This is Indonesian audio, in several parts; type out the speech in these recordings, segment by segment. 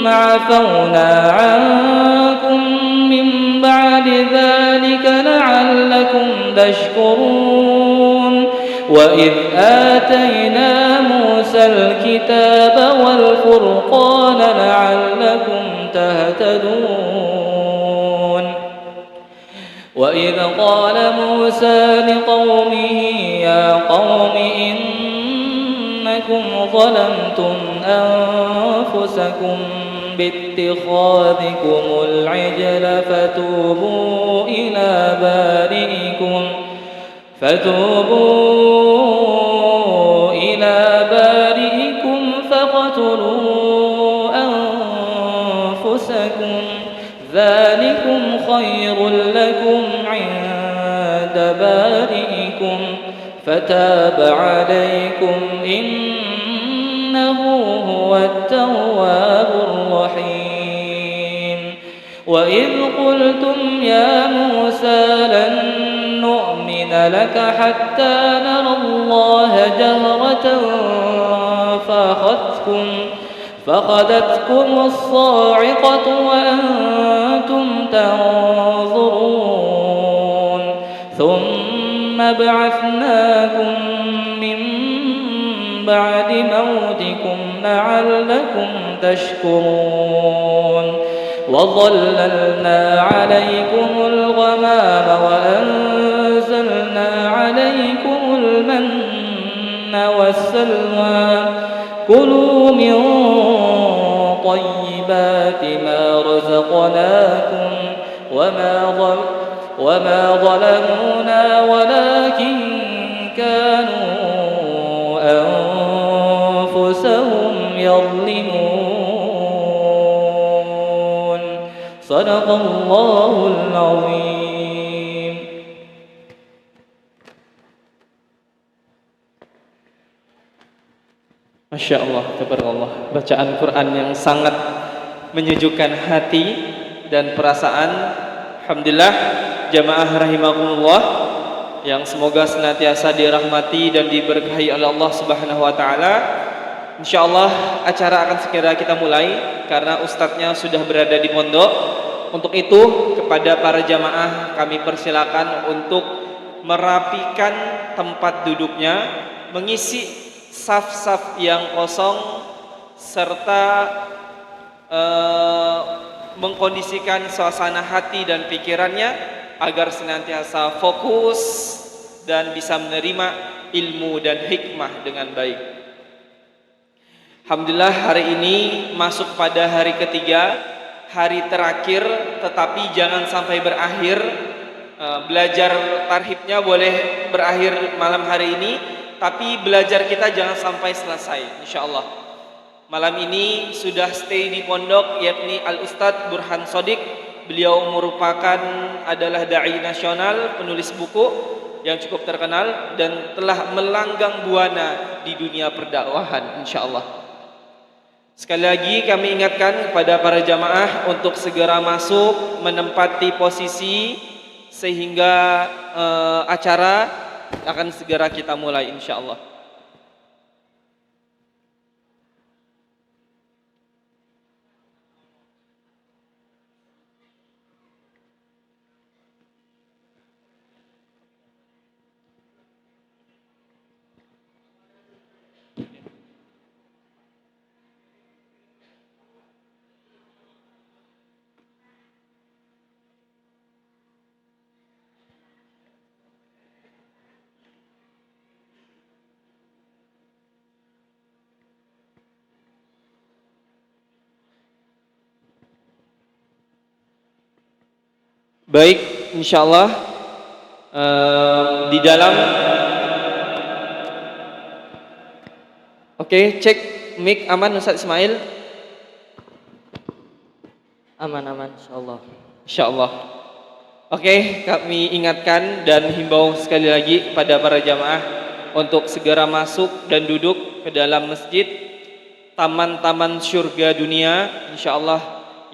عفونا عنكم من بعد ذلك لعلكم تشكرون وإذ آتينا موسى الكتاب والفرقان لعلكم تهتدون وإذ قال موسى لقومه يا قوم إنكم ظلمتم أنفسكم باتخاذكم العجل فتوبوا إلى بارئكم فاقتلوا أنفسكم ذلكم خير لكم عند بارئكم فتاب عليكم إنه هو التواب الرحيم وإذ قلتم يا موسى لن نؤمن لك حتى نرى الله جهرة فأخذتكم الصاعقة وأنتم تنظرون ثم بعثناكم من بعد موتكم لعلكم تشكرون وظللنا عليكم الغمام وأنزلنا عليكم المن والسلوى كلوا من طيبات ما رزقناكم وما ظلمونا ولكن كانوا أنفسهم يظلمون صدق الله العظيم. Masya Allah, tabarakallah. Bacaan Quran yang sangat menyejukkan hati dan perasaan. Alhamdulillah, jamaah rahimakumullah, yang semoga senantiasa dirahmati dan diberkahi oleh Allah Subhanahu wa taala. Insyaallah acara akan segera kita mulai karena ustadznya sudah berada di pondok. Untuk itu kepada para jamaah kami persilakan untuk merapikan tempat duduknya, mengisi saf-saf yang kosong serta mengkondisikan suasana hati dan pikirannya agar senantiasa fokus dan bisa menerima ilmu dan hikmah dengan baik. Alhamdulillah, hari ini masuk pada hari ketiga, hari terakhir, tetapi jangan sampai berakhir. Belajar tarhibnya boleh berakhir malam hari ini, tapi belajar kita jangan sampai selesai, insyaallah. Malam ini sudah stay di pondok, yakni Al-Ustadz Burhan Sodik. Beliau merupakan adalah da'i nasional, penulis buku yang cukup terkenal dan telah melanggang buana di dunia perdakwahan, insyaallah. Sekali lagi kami ingatkan kepada para jamaah untuk segera masuk menempati posisi sehingga acara akan segera kita mulai insyaallah. Baik, insyaallah di dalam cek mic aman Ustaz Ismail. Aman insyaallah. Insyaallah. Kami ingatkan dan himbau sekali lagi kepada para jamaah untuk segera masuk dan duduk ke dalam masjid, taman-taman surga dunia. Insyaallah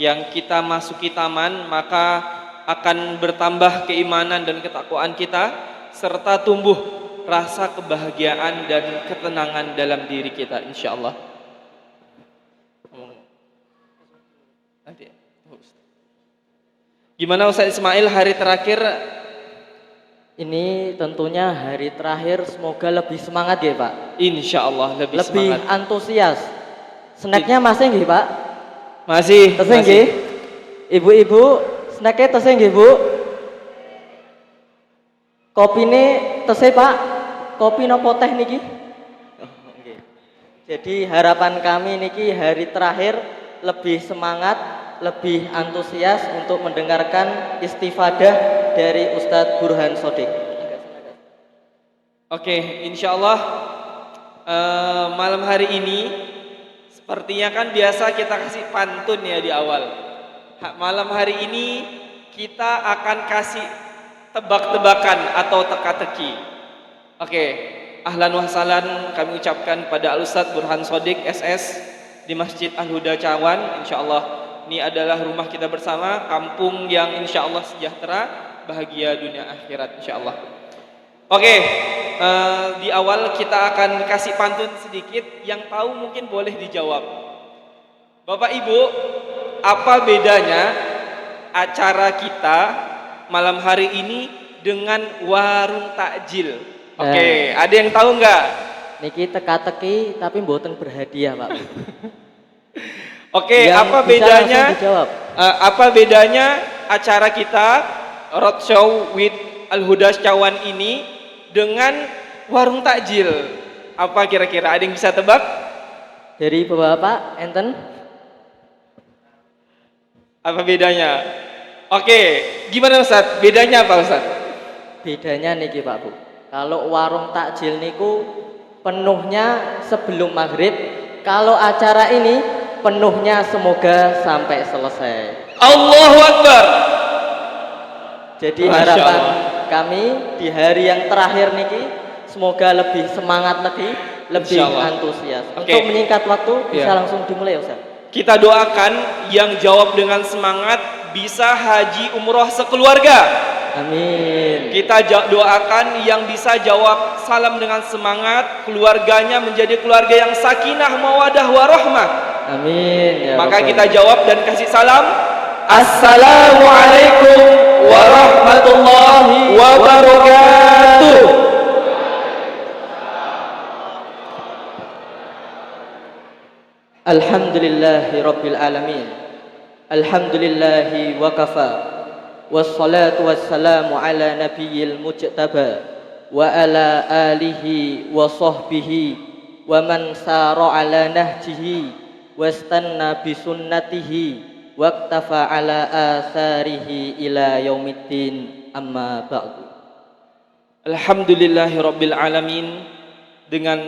yang kita masuki taman maka akan bertambah keimanan dan ketakwaan kita serta tumbuh rasa kebahagiaan dan ketenangan dalam diri kita insyaallah. nanti. Gimana Ustaz Ismail hari terakhir? Ini tentunya hari terakhir, semoga lebih semangat ya Pak. Insya Allah lebih semangat. Antusias. Snacknya masih nggih Pak? Masih. Tesih nggih. Ibu-ibu, snacknya tesih nggih Bu? Kopine tesih Pak? Kopi nopo teh niki? Jadi harapan kami niki hari terakhir lebih semangat, lebih antusias untuk mendengarkan istifadah dari Ustadz Burhan Shodiq. Oke, insya Allah malam hari ini sepertinya kan biasa kita kasih pantun ya di awal. Malam hari ini kita akan kasih tebak-tebakan atau teka-teki. Oke, ahlan wa sahlan kami ucapkan pada Al-Ustadz Burhan Shodiq SS di Masjid Al-Huda Cawan. Insya Allah ini adalah rumah kita bersama, kampung yang insya Allah sejahtera, bahagia dunia akhirat insya Allah. Oke, di awal kita akan kasih pantun sedikit, yang tahu mungkin boleh dijawab. Bapak Ibu, apa bedanya acara kita malam hari ini dengan warung takjil? Oke, ada yang tahu nggak? Niki teka-teki tapi mboten berhadiah Pak. Oke, apa bedanya? Apa bedanya acara kita Roadshow with Al-Huda Cawan ini dengan warung takjil? Apa kira-kira? Ada yang bisa tebak? Dari Bapak enten? Apa bedanya? Oke, gimana Ustaz? Bedanya apa Ustaz? Bedanya niki Pak Bu. Kalau warung takjil niku penuhnya sebelum maghrib. Kalau acara ini penuhnya semoga sampai selesai. Allahu Akbar. Jadi harapan kami di hari yang terakhir niki semoga lebih semangat lagi, lebih antusias. Untuk menyingkat waktu bisa langsung dimulai Ustaz. Kita doakan yang jawab dengan semangat bisa haji umroh sekeluarga. Amin. Kita doakan yang bisa jawab salam dengan semangat, keluarganya menjadi keluarga yang sakinah, mawadah, warahmah. Amin. Ya maka kita jawab dan kasih salam. Assalamualaikum warahmatullahi wabarakatuh. Alhamdulillahi rabbil alamin. Alhamdulillahi wa kafa. Wassalatu wassalamu ala nabiyil mujtaba wa ala alihi wa sahbihi wa man sara ala nahjihi wastanna bisunnatihi waqtafa ala atharihi ila yaumiddin, amma ba'du. Alhamdulillahi rabbil alamin. Dengan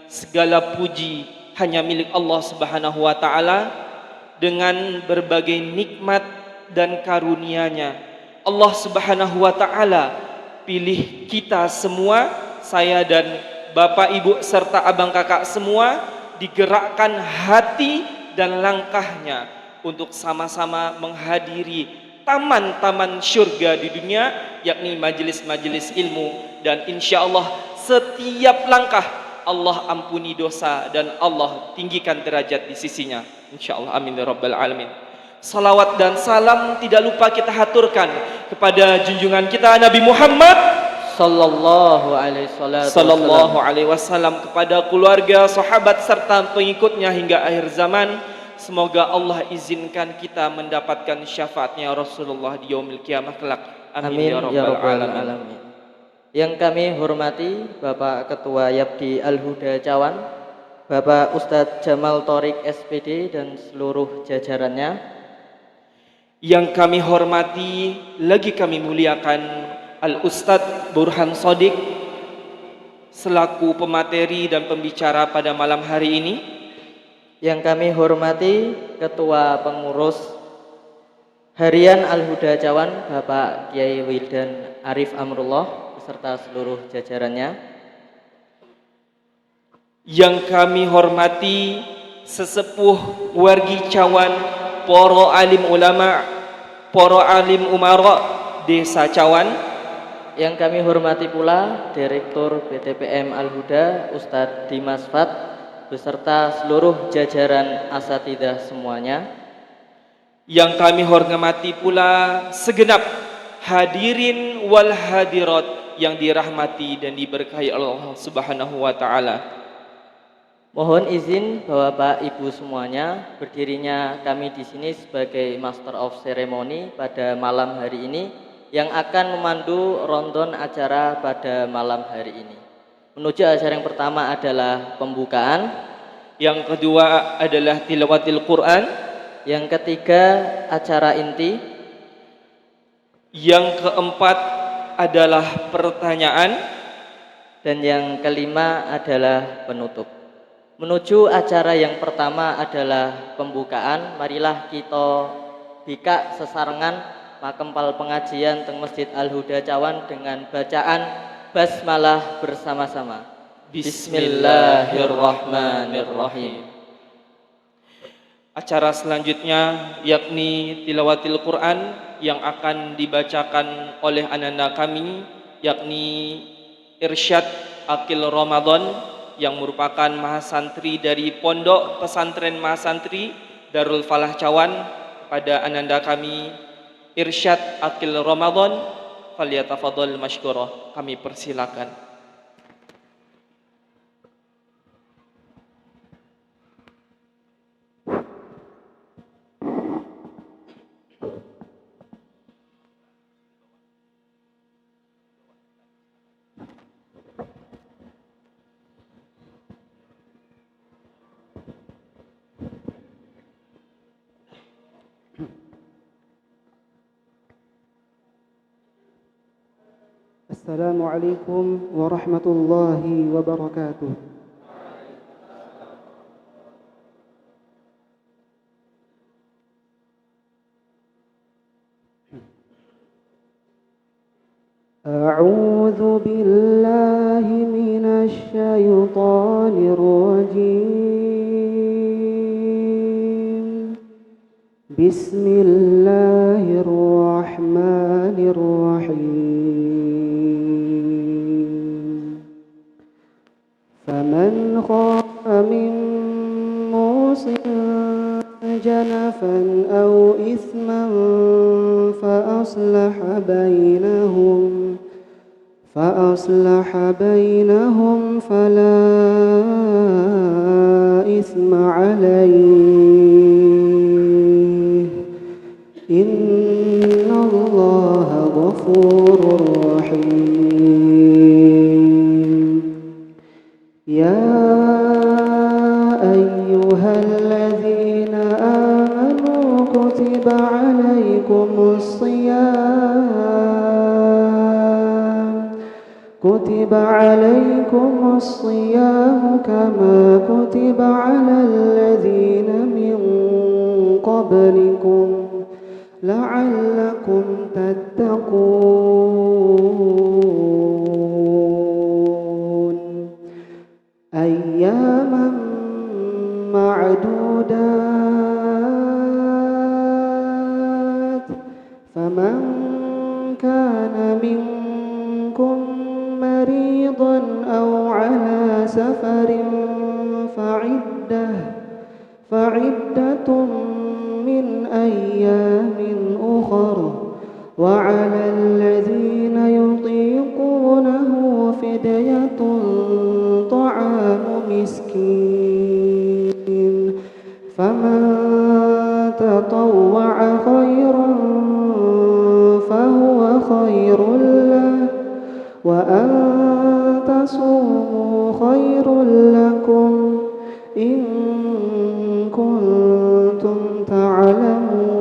segala puji hanya milik Allah Subhanahu wa taala, dengan berbagai nikmat dan karunia-Nya Allah Subhanahu wa taala pilih kita semua, saya dan Bapak Ibu serta abang kakak semua, digerakkan hati dan langkahnya untuk sama-sama menghadiri taman-taman syurga di dunia, yakni majelis-majelis ilmu, dan insya Allah setiap langkah Allah ampuni dosa dan Allah tinggikan derajat di sisinya insya Allah, amin ya rabbal alamin. Salawat dan salam tidak lupa kita haturkan kepada junjungan kita Nabi Muhammad sallallahu alaihi wasallam, kepada keluarga, sahabat serta pengikutnya hingga akhir zaman. Semoga Allah izinkan kita mendapatkan syafaatnya Rasulullah di yaumil qiyamah kelak. Amin ya rabbal alamin. Yang kami hormati Bapak Ketua Yapdi Al-Huda Cawan, Bapak Ustadz Jamal Thorik SPD dan seluruh jajarannya. Yang kami hormati lagi kami muliakan Al-Ustadz Burhan Shodiq selaku pemateri dan pembicara pada malam hari ini. Yang kami hormati Ketua Pengurus Harian Al-Huda Cawan, Bapak Kiai Wildan Arif Amrullah beserta seluruh jajarannya. Yang kami hormati sesepuh wargi Cawan, para alim ulama, para alim umara Desa Cawan. Yang kami hormati pula Direktur BTPM Al-Huda Ustadz Dimas Fat beserta seluruh jajaran asatidah semuanya. Yang kami hormati pula segenap hadirin wal hadirat yang dirahmati dan diberkahi Allah Subhanahu wa taala. Mohon izin Bapak Ibu semuanya, berdirinya kami di sini sebagai Master of Ceremony pada malam hari ini yang akan memandu rondon acara pada malam hari ini. Menuju acara yang pertama adalah pembukaan, yang kedua adalah tilawatil Quran, yang ketiga acara inti, yang keempat adalah pertanyaan, dan yang kelima adalah penutup. Menuju acara yang pertama adalah pembukaan, marilah kita bika sesarengan makempal pengajian teng Masjid Al-Huda Cawan dengan bacaan basmalah bersama-sama. Bismillahirrahmanirrahim. Acara selanjutnya yakni tilawatil Quran yang akan dibacakan oleh ananda kami, yakni Irsyad Akil Ramadan yang merupakan mahasantri dari Pondok Pesantren Mahasantri Darul Falah Cawan. Pada ananda kami Irsyad Akil Ramadan, falyatafadhal masykurah, kami persilakan. Assalamualaikum warahmatullahi wabarakatuh. A'udzu billahi minasy syaithanir rajim. Bismillahirrahmanirrahim. فمن خاف من موص جنفا أو إثما فأصلح بينهم فلا إثم عليه إن الله غفور رحيم. يا أيها الذين آمنوا كتب عليكم الصيام كما كتب على الذين من قبلكم لعلكم تتقون. أياما معدودات، فمن كان منكم مريضا أو على سفر فعدة من أيام أخر، وعلى الذين يطيقونه فدية طعام مسكين، فمن تطوع خيرا فهو خير له، وأن تصوموا خير لكم إن كنتم تعلمون.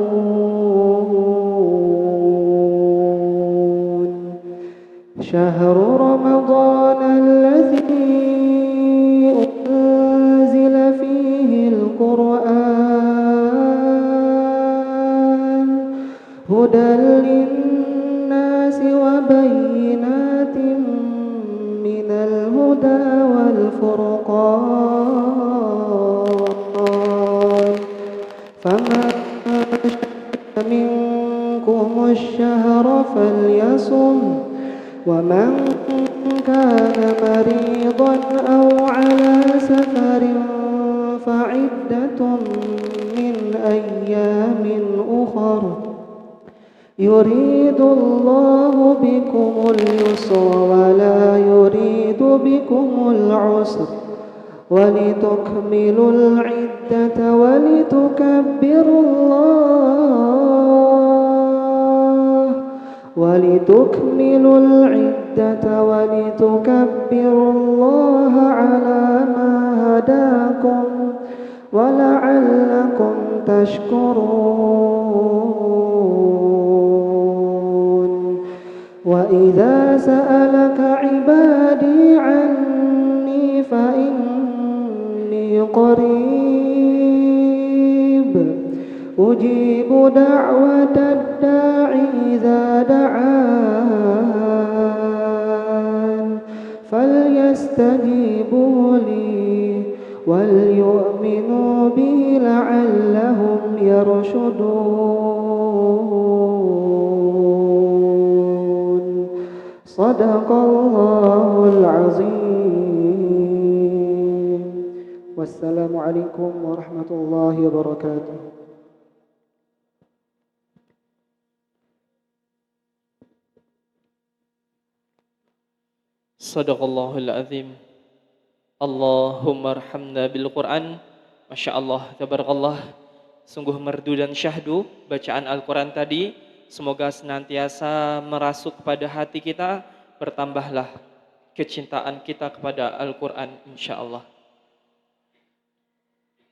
شهر رمضان الذي أنزل فيه القرآن هدى للناس وبينات من الهدى والفرقان، فمن شهد منكم الشهر فليصم، ومن كان مريضا أو على سفر فعدة من أيام يريد الله بكم اليسر ولا يريد بكم العسر ولتكملوا العدة ولتكبروا الله على ما هداكم ولعلكم تشكرون وإذا سألك عبادي عني فإني قريب أجيب دعوة الداعي إذا دعان فليستجيبوا لي وليؤمنوا بي لعلهم يرشدون صدق الله العظيم والسلام عليكم ورحمة الله وبركاته. Sadaqallahul azim. Allahumma arhamna bil Quran. Masya Allah, tabarakallah. Sungguh merdu dan syahdu bacaan Al-Quran tadi. Semoga senantiasa merasuk pada hati kita. Bertambahlah kecintaan kita kepada Al-Quran, insya Allah.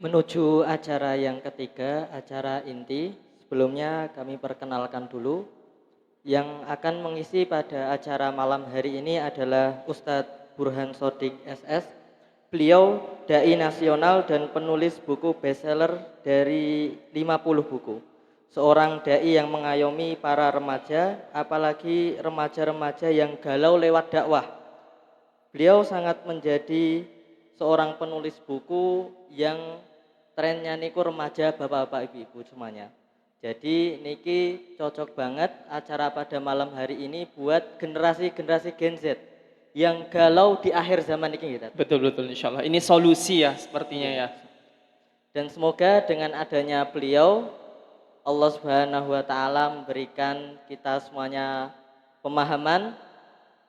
Menuju acara yang ketiga, acara inti. Sebelumnya kami perkenalkan dulu. Yang akan mengisi pada acara malam hari ini adalah Ustadz Burhan Shodiq SS. Beliau dai nasional dan penulis buku bestseller dari 50 buku. Seorang dai yang mengayomi para remaja, apalagi remaja-remaja yang galau lewat dakwah. Beliau sangat menjadi seorang penulis buku yang trennya niku remaja, bapak-bapak, ibu-ibu semuanya. Jadi niki cocok banget acara pada malam hari ini buat generasi-generasi Gen Z yang galau di akhir zaman niki kita. Betul-betul insya Allah. Ini solusi ya sepertinya ya. Dan semoga dengan adanya beliau Allah Subhanahu wa taala memberikan kita semuanya pemahaman,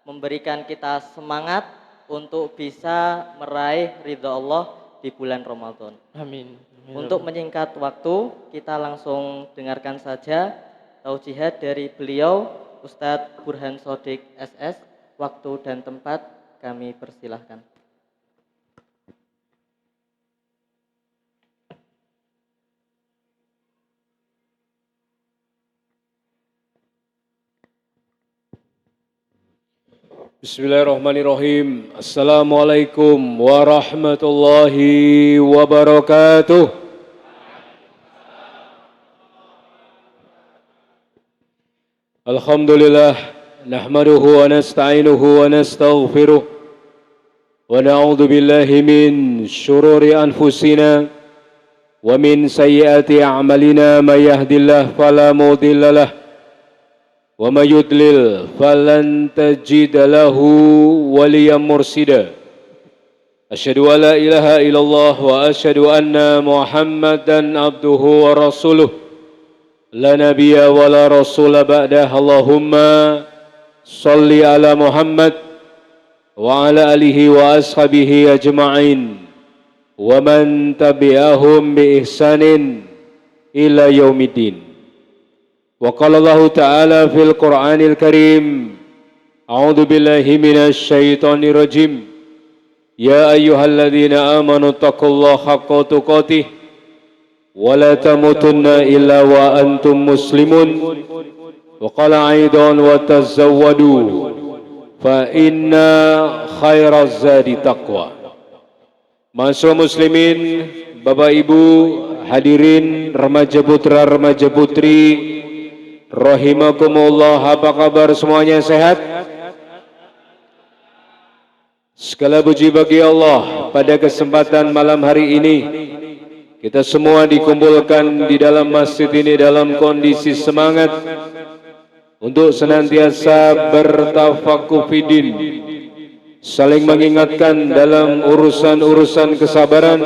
memberikan kita semangat untuk bisa meraih ridha Allah di bulan Ramadan. Amin. Untuk menyingkat waktu, kita langsung dengarkan saja taujihat dari beliau Ustadz Burhan Shodiq SS. Waktu dan tempat kami persilahkan. Bismillahirrahmanirrahim. Assalamualaikum warahmatullahi wabarakatuh. Alhamdulillah, nahmaduhu wa nasta'inuhu wa nastaghfiruh wa na'udzu billahi min syururi anfusina wa min sayyiati a'malina may yahdihillahu fala mudilla lahu wa may yudlil falan tajida lahu waliyan mursida. Asyhadu an la ilaha illallah wa asyhadu anna Muhammadan abduhu wa rasuluh la nabiyya wa la rasula ba'dah. Allahumma salli ala Muhammad wa ala alihi wa ashabihi ajma'in wa man tabi'ahum bi ihsanin ila yaumiddin. Wa qala Allah ta'ala fil Qur'anil Karim, a'udzu billahi minasy syaithanir rajim, ya ayyuhalladzina amanu taqullaha haqqa tuqatih wa la tamutunna illa wa antum muslimun. Wa qala aidan wa tazawwadu fa inna khairaz zadi taqwa. Masyaallah muslimin, Bapak Ibu hadirin, remaja putra remaja putri rahimakumullah, apa kabar semuanya, sehat? Segala puji bagi Allah, pada kesempatan malam hari ini kita semua dikumpulkan di dalam masjid ini dalam kondisi semangat untuk senantiasa bertafakuh fiddin, saling mengingatkan dalam urusan-urusan kesabaran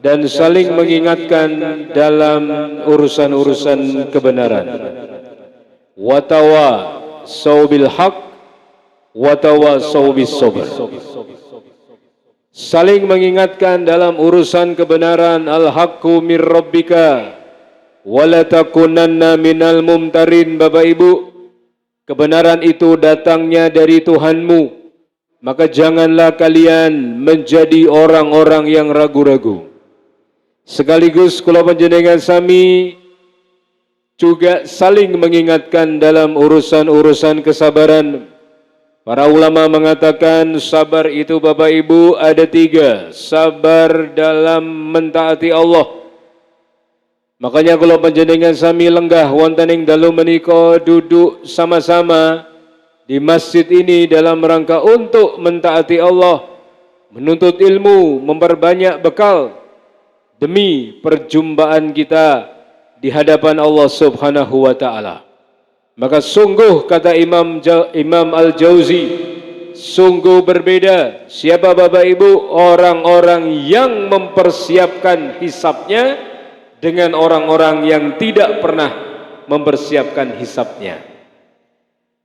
dan saling mengingatkan dalam urusan-urusan kebenaran. Watawasau bil haq, watawasau bis sabr. Saling mengingatkan dalam urusan kebenaran. Al-haqqu mir rabbika wala takunanna minal mumtarin. Bapak Ibu, kebenaran itu datangnya dari Tuhanmu, maka janganlah kalian menjadi orang-orang yang ragu-ragu. Sekaligus kula panjenengan sami juga saling mengingatkan dalam urusan-urusan kesabaran. Para ulama mengatakan sabar itu Bapak Ibu ada 3. Sabar dalam mentaati Allah. Makanya kula panjenengan sami lenggah wonten ing dalu menika duduk sama-sama di masjid ini dalam rangka untuk mentaati Allah, menuntut ilmu, memperbanyak bekal demi perjumpaan kita di hadapan Allah Subhanahu wa taala. Maka sungguh kata Imam Al-Jauzi, sungguh berbeda siapa Bapak Ibu orang-orang yang mempersiapkan hisabnya dengan orang-orang yang tidak pernah mempersiapkan hisabnya.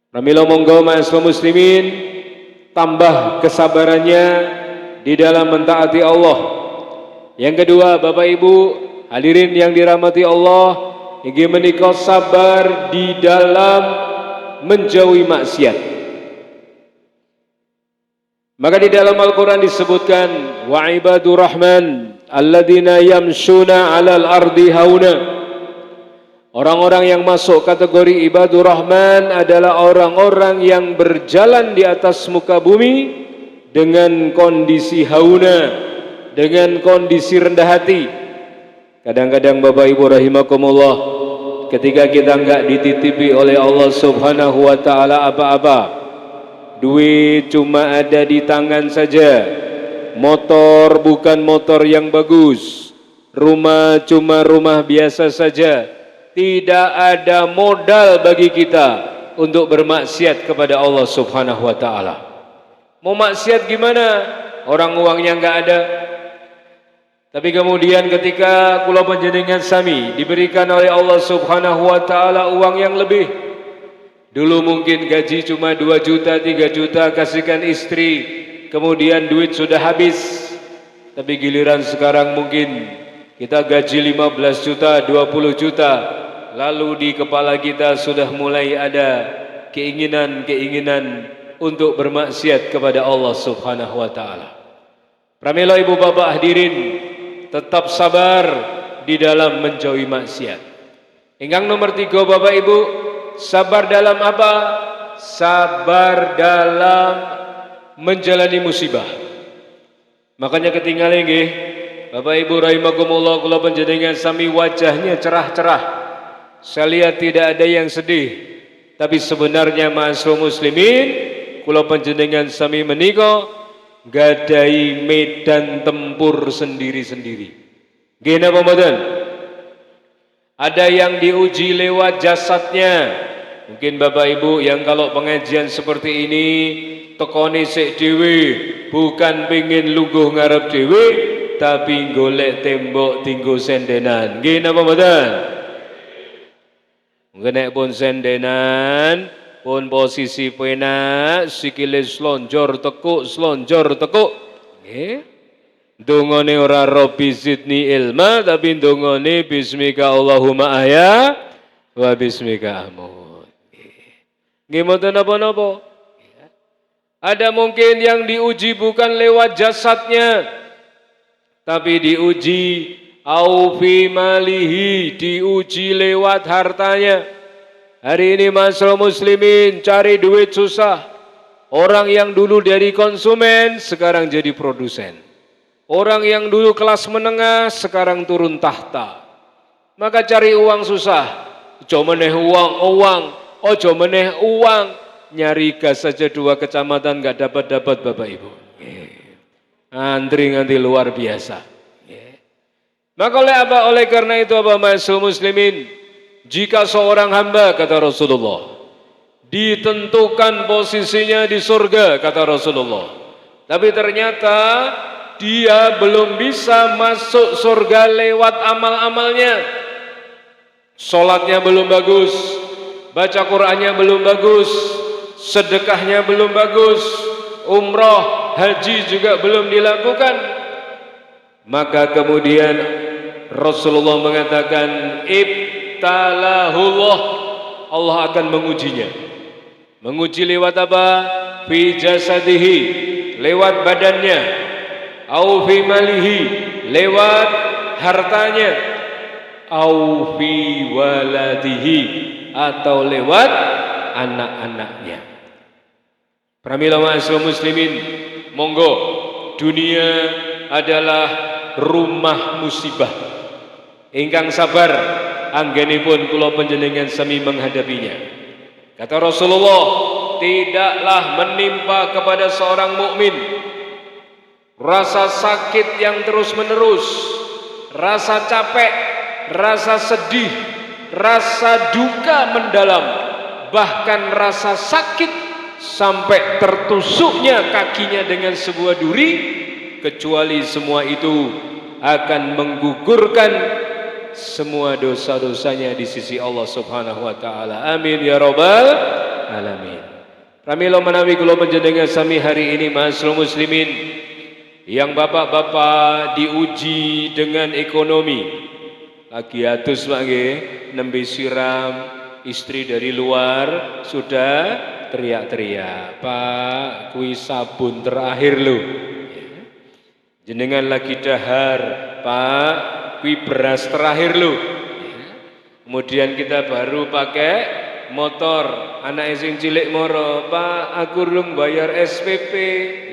Pramila monggo ma'asyiral muslimin, tambah kesabarannya di dalam mentaati Allah. Yang kedua Bapak Ibu hadirin yang dirahmati Allah, inggih menika sabar di dalam menjauhi maksiat. Maka di dalam Al-Quran disebutkan wa ibadur rahman alladzina yamshuna 'alal ardi hauna. Orang-orang yang masuk kategori ibadur rahman adalah orang-orang yang berjalan di atas muka bumi dengan kondisi hauna, dengan kondisi rendah hati. Kadang-kadang Bapak Ibu rahimakumullah, ketika kita enggak dititipi oleh Allah Subhanahu wa taala apa-apa, duit cuma ada di tangan saja, motor bukan motor yang bagus, rumah cuma rumah biasa saja, tidak ada modal bagi kita untuk bermaksiat kepada Allah Subhanahu wa taala. Mau maksiat gimana? Orang uangnya enggak ada. Tapi kemudian ketika kula panjenengan sami diberikan oleh Allah Subhanahu wa taala uang yang lebih. Dulu mungkin gaji cuma 2 juta, 3 juta kasihkan istri, kemudian duit sudah habis. Tapi giliran sekarang mungkin kita gaji 15 juta, 20 juta, lalu di kepala kita sudah mulai ada keinginan-keinginan untuk bermaksiat kepada Allah Subhanahu wa taala. Pramila ibu bapak hadirin, tetap sabar di dalam menjauhi maksiat. Ingkang nomor 3 Bapak Ibu, sabar dalam apa? Sabar dalam menjalani musibah. Makanya ketinggalan nggih, Bapak Ibu rahimakumullah, kula panjenengan sami wajahnya cerah-cerah. Saya lihat tidak ada yang sedih. Tapi sebenarnya ma'asyiral muslimin, kula panjenengan sami menika gadai medan tempur sendiri-sendiri. Nggih napa mboten? Ada yang diuji lewat jasadnya. Mungkin Bapak Ibu yang kalau pengajian seperti ini tekone sik dhewe, bukan pengin lungguh ngarep dhewe, tapi golek tembok tinggo sendenan. Nggih napa mboten? Mungkin nek pun sendenan pun posisi penak, sikile slonjor tekuk, nggih. Dungane ora rabbi zidni ilma, tapi dungane bismika Allahumma ahya wa bismika amut. Nggih mboten napa-napa. Ada mungkin yang diuji bukan lewat jasadnya, tapi diuji au fi malihi, diuji lewat hartanya. Hari ini masyarakat muslimin cari duit susah. Orang yang dulu dari konsumen sekarang jadi produsen. Orang yang dulu kelas menengah sekarang turun tahta. Maka cari uang susah. Ojo meneh uang. Nyari gas saja 2 kecamatan enggak dapat Bapak Ibu. Antri nganti luar biasa. Maka oleh apa? Oleh karena itu apa masyarakat muslimin? Jika seorang hamba, kata Rasulullah, ditentukan posisinya di surga, kata Rasulullah, tapi ternyata dia belum bisa masuk surga lewat amal-amalnya. Sholatnya belum bagus, baca Qur'annya belum bagus, sedekahnya belum bagus, umroh, haji juga belum dilakukan. Maka kemudian Rasulullah mengatakan, ibtalahullah, Allah akan mengujinya. Menguji lewat apa? Fi jasadihi, lewat badannya, au fi malihi, lewat hartanya, au fi waladihi, atau lewat anak-anaknya. Pramila ma'asyiral muslimin, monggo, dunia adalah rumah musibah. Ingkang sabar anggenipun kula panjenengan sami menghadapinya. Kata Rasulullah, tidaklah menimpa kepada seorang mukmin rasa sakit yang terus-menerus, rasa capek, rasa sedih, rasa duka mendalam, bahkan rasa sakit sampai tertusuknya kakinya dengan sebuah duri, kecuali semua itu akan menggugurkan semua dosa-dosanya di sisi Allah Subhanahu wa taala. Amin ya rabbal alamin. Pramila menawi kula panjenengan sami hari ini ma'asyiral muslimin, yang bapak-bapak diuji dengan ekonomi, lagi atus Pak nggih, nembe siram, istri dari luar sudah teriak-teriak, "Pak, kuwi sabun terakhir lho." Jenengan lagi dahar, "Pak, kuwi beras terakhir lho." Kemudian kita baru pakai motor, anak sing cilik moro, "Pak, aku belum bayar SPP."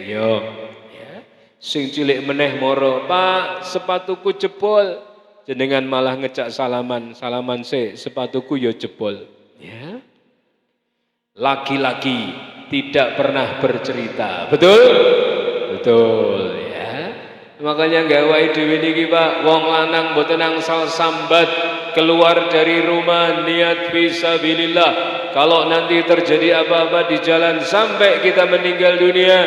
Yo, ya. Sing cilik meneh moro, "Pak, sepatuku jebol." Jenengan malah ngejak salaman, "Salaman sih, sepatuku yo jebol." Ya. Laki-laki tidak pernah bercerita, betul? Betul, ya. Makanya gawe dhewe niki Pak, wong lanang mboten angsal sambat keluar dari rumah niat fisabilillah. Kalau nanti terjadi apa-apa di jalan sampai kita meninggal dunia,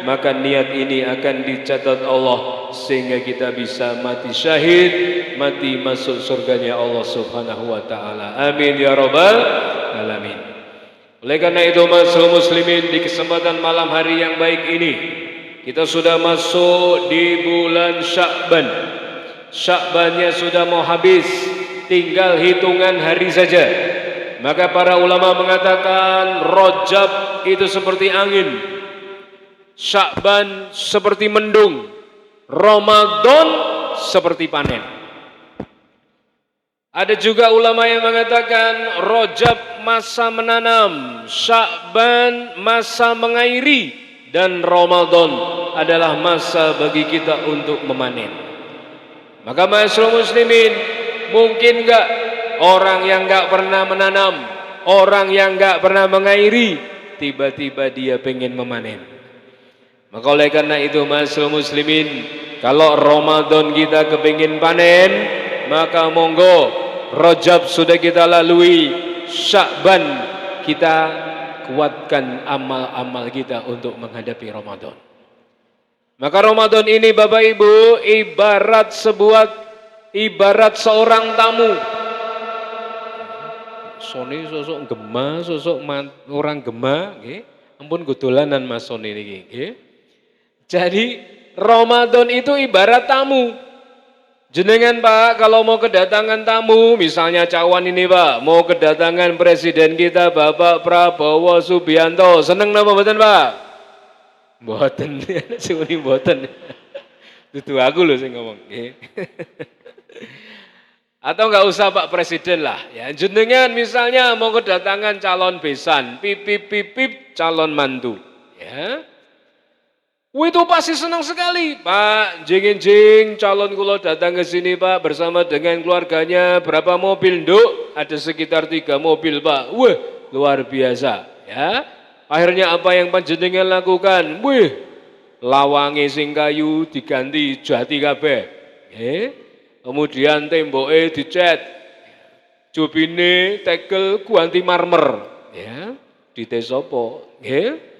maka niat ini akan dicatat Allah sehingga kita bisa mati syahid, mati masuk surganya Allah Subhanahu wa taala. Amin ya rabbal alamin. Oleh karena itu ma'asyiral muslimin, di kesempatan malam hari yang baik ini kita sudah masuk di bulan Sya'ban. Sya'bannya sudah mau habis, tinggal hitungan hari saja. Maka para ulama mengatakan Rajab itu seperti angin, Sya'ban seperti mendung, Ramadan seperti panen. Ada juga ulama yang mengatakan Rajab masa menanam, Sya'ban masa mengairi, dan Ramadan adalah masa bagi kita untuk memanen. Maka ma'asyiral muslimin, mungkin enggak orang yang enggak pernah menanam, orang yang enggak pernah mengairi, tiba-tiba dia pengen memanen. Maka oleh karena itu ma'asyiral muslimin, kalau Ramadan kita kepingin panen, maka monggo Rajab sudah kita lalui, Sya'ban kita kuatkan amal-amal kita untuk menghadapi Ramadan. Maka Ramadan ini Bapak Ibu ibarat seorang tamu. Soni sosok gema, sosok orang gema, nggih. Ampun godolanan Mas Soni niki, nggih. Jadi Ramadan itu ibarat tamu. Jenengan Pak, kalau mau kedatangan tamu, misalnya cawan ini Pak, mau kedatangan presiden kita Bapak Prabowo Subianto, seneng napa mboten Pak? Mboten, sing mboten. Dudu aku lho sing ngomong. Atau enggak usah Pak Presiden lah, ya. Jenengan misalnya mau kedatangan calon besan, pipip calon mantu, ya. Itu pasti senang sekali, Pak. Jing calon kula datang ke sini Pak bersama dengan keluarganya, berapa mobil Nduk? Ada sekitar 3 mobil Pak. Wah, luar biasa, ya. Akhirnya apa yang panjenengan lakukan? Wih, lawange sing kayu diganti jati kabeh. Kemudian temboke dicat. Jubine tegel ganti marmer, ya. Dites apa? Nggih.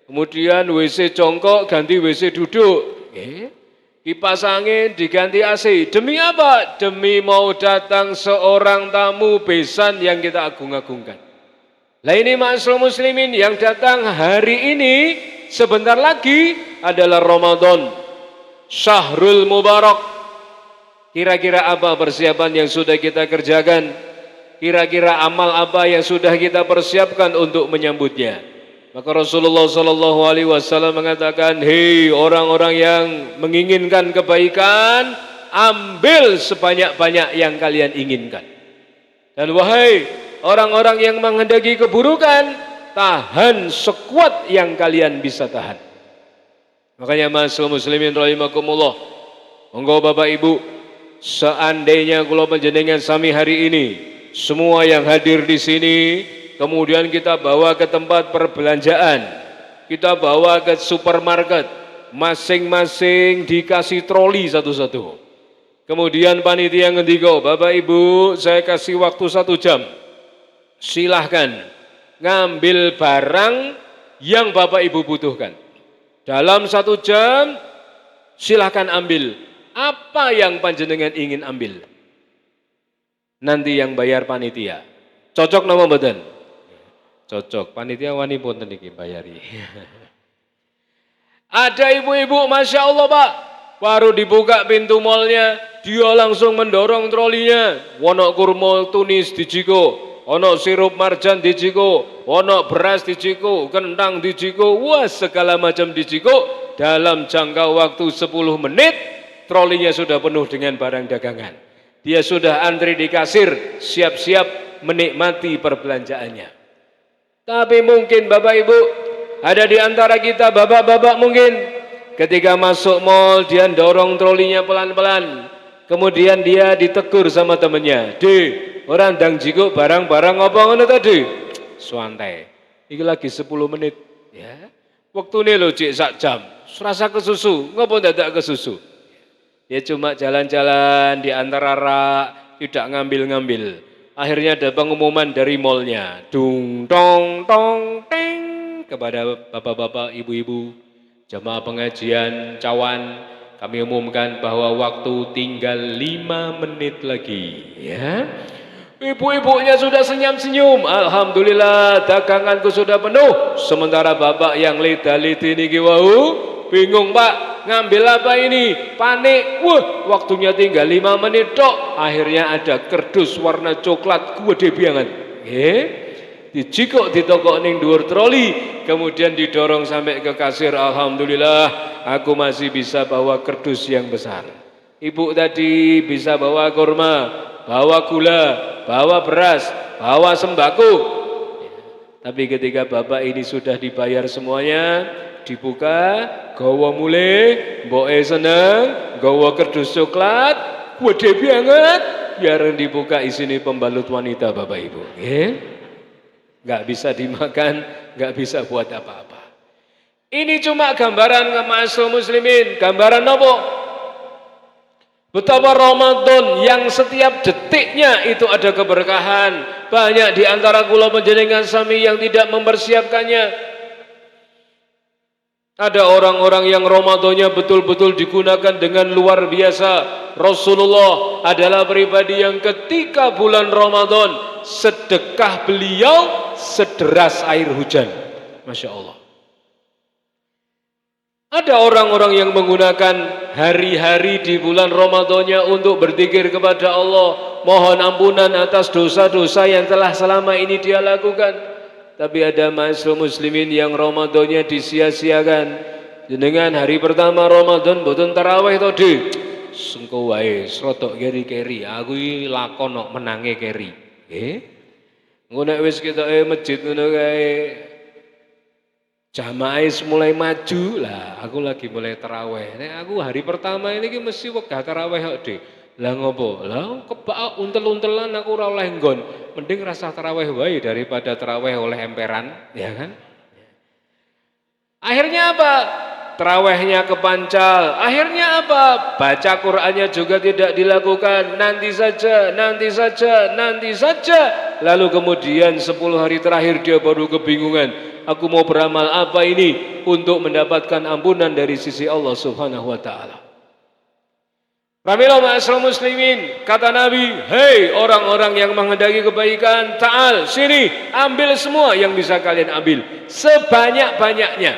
Kemudian WC jongkok ganti WC duduk. kipas angin diganti AC. Demi apa? Demi mau datang seorang tamu besan yang kita agung-agungkan. Lah ini ma'asyiral muslimin yang datang hari ini sebentar lagi adalah Ramadan, Syahrul Mubarak. Kira-kira apa persiapan yang sudah kita kerjakan? Kira-kira amal apa yang sudah kita persiapkan untuk menyambutnya? Maka Rasulullah Shallallahu Alaihi Wasallam mengatakan, hei orang-orang yang menginginkan kebaikan, ambil sebanyak-banyak yang kalian inginkan. Dan wahai orang-orang yang menghendaki keburukan, tahan sekuat yang kalian bisa tahan. Makanya ma'asyiral muslimin rahimakumullah, monggo Bapak Ibu, seandainya kula panjenengan sami hari ini, semua yang hadir di sini, kemudian kita bawa ke tempat perbelanjaan, kita bawa ke supermarket, masing-masing dikasih troli satu-satu. Kemudian panitia ngendika, Bapak Ibu, saya kasih waktu 1 jam. Silahkan ngambil barang yang Bapak Ibu butuhkan. Dalam 1 jam, silahkan ambil apa yang panjenengan ingin ambil. Nanti yang bayar panitia. Cocok nama mboten? Cocok. Panitia wani punten iki bayari. Ada ibu-ibu, Masya Allah Pak, baru dibuka pintu malnya, dia langsung mendorong trolinya. Ono kurma tunis dijiko, ono sirup marjan dijiko, ono beras dijiko, kentang dijiko, wah segala macam dijiko. Dalam jangka waktu 10 menit, trolinya sudah penuh dengan barang dagangan. Dia sudah antri di kasir, siap-siap menikmati perbelanjaannya. Tapi mungkin Bapak Ibu, ada di antara kita bapak-bapak mungkin ketika masuk mal dia dorong trolinya pelan-pelan. Kemudian dia ditegur sama temannya, orang ndang jiko barang-barang apa ngono tadi? Santai. Iki lagi 10 menit, ya. Waktune lho cik sak jam. Serasa kesusu, ngopo dadak kesusu? Dia cuma jalan-jalan di antara rak, tidak ngambil-ngambil. Akhirnya ada pengumuman dari malnya, dung tong tong teng, kepada bapak-bapak, ibu-ibu, jamaah pengajian cawan, kami umumkan bahwa waktu tinggal 5 menit lagi, ya. Ibu-ibunya sudah senyum-senyum, alhamdulillah daganganku sudah penuh. Sementara bapak yang lita-liti niki wau bingung, Pak, ngambil apa ini? Panik, wah waktunya tinggal 5 menit tok. Akhirnya ada kerdus warna coklat gede banget, dijikok ditokok ning dhuwur troli, kemudian didorong sampai ke kasir. Alhamdulillah aku masih bisa bawa kerdus yang besar. Ibu tadi bisa bawa kurma, bawa gula, bawa beras, bawa sembako. Tapi ketika bapak ini sudah dibayar semuanya, dibuka, gawa mulai, mboke seneng, gawa kerdus coklat, gede banget, biar dibuka isini pembalut wanita Bapak Ibu. Nggak bisa dimakan, nggak bisa buat apa-apa. Ini cuma gambaran ma'asyiral muslimin, gambaran apa? Betapa Ramadan yang setiap detiknya itu ada keberkahan. Banyak di antara kula panjenengan sami yang tidak mempersiapkannya. Ada orang-orang yang Ramadannya betul-betul digunakan dengan luar biasa. Rasulullah adalah pribadi yang ketika bulan Ramadan, sedekah beliau sederas air hujan. Masya Allah. Ada orang-orang yang menggunakan hari-hari di bulan Ramadannya untuk berzikir kepada Allah, mohon ampunan atas dosa-dosa yang telah selama ini dia lakukan. Tapi ada ma'asyiral muslimin yang Ramadannya disia-siakan. Dengan hari pertama Ramadan boten tarawih to, Dik. Sengko wae srodok keri-keri. Aku iki lakon kok menange keri. Engko nek wis ketoke masjid ngono kae jamaah mulai maju lah, aku lagi mulai tarawih. Nek aku hari pertama ini ki mesti wegah tarawih kok, Dik. Lah ngopo? Lah kebak untel-untelan aku ora oleh nggon. Mending rasa tarawih wae daripada tarawih oleh emperan, ya kan? Akhirnya apa? Tarawihnya kepancal. Akhirnya apa? Baca Qur'annya juga tidak dilakukan. Nanti saja, nanti saja, nanti saja. Lalu kemudian 10 hari terakhir dia baru kebingungan. Aku mau beramal apa ini untuk mendapatkan ampunan dari sisi Allah Subhanahu wa taala. Pramila ma'asyiral muslimin, kata Nabi, hei orang-orang yang menghendaki kebaikan, ta'al, sini, ambil semua yang bisa kalian ambil, sebanyak-banyaknya.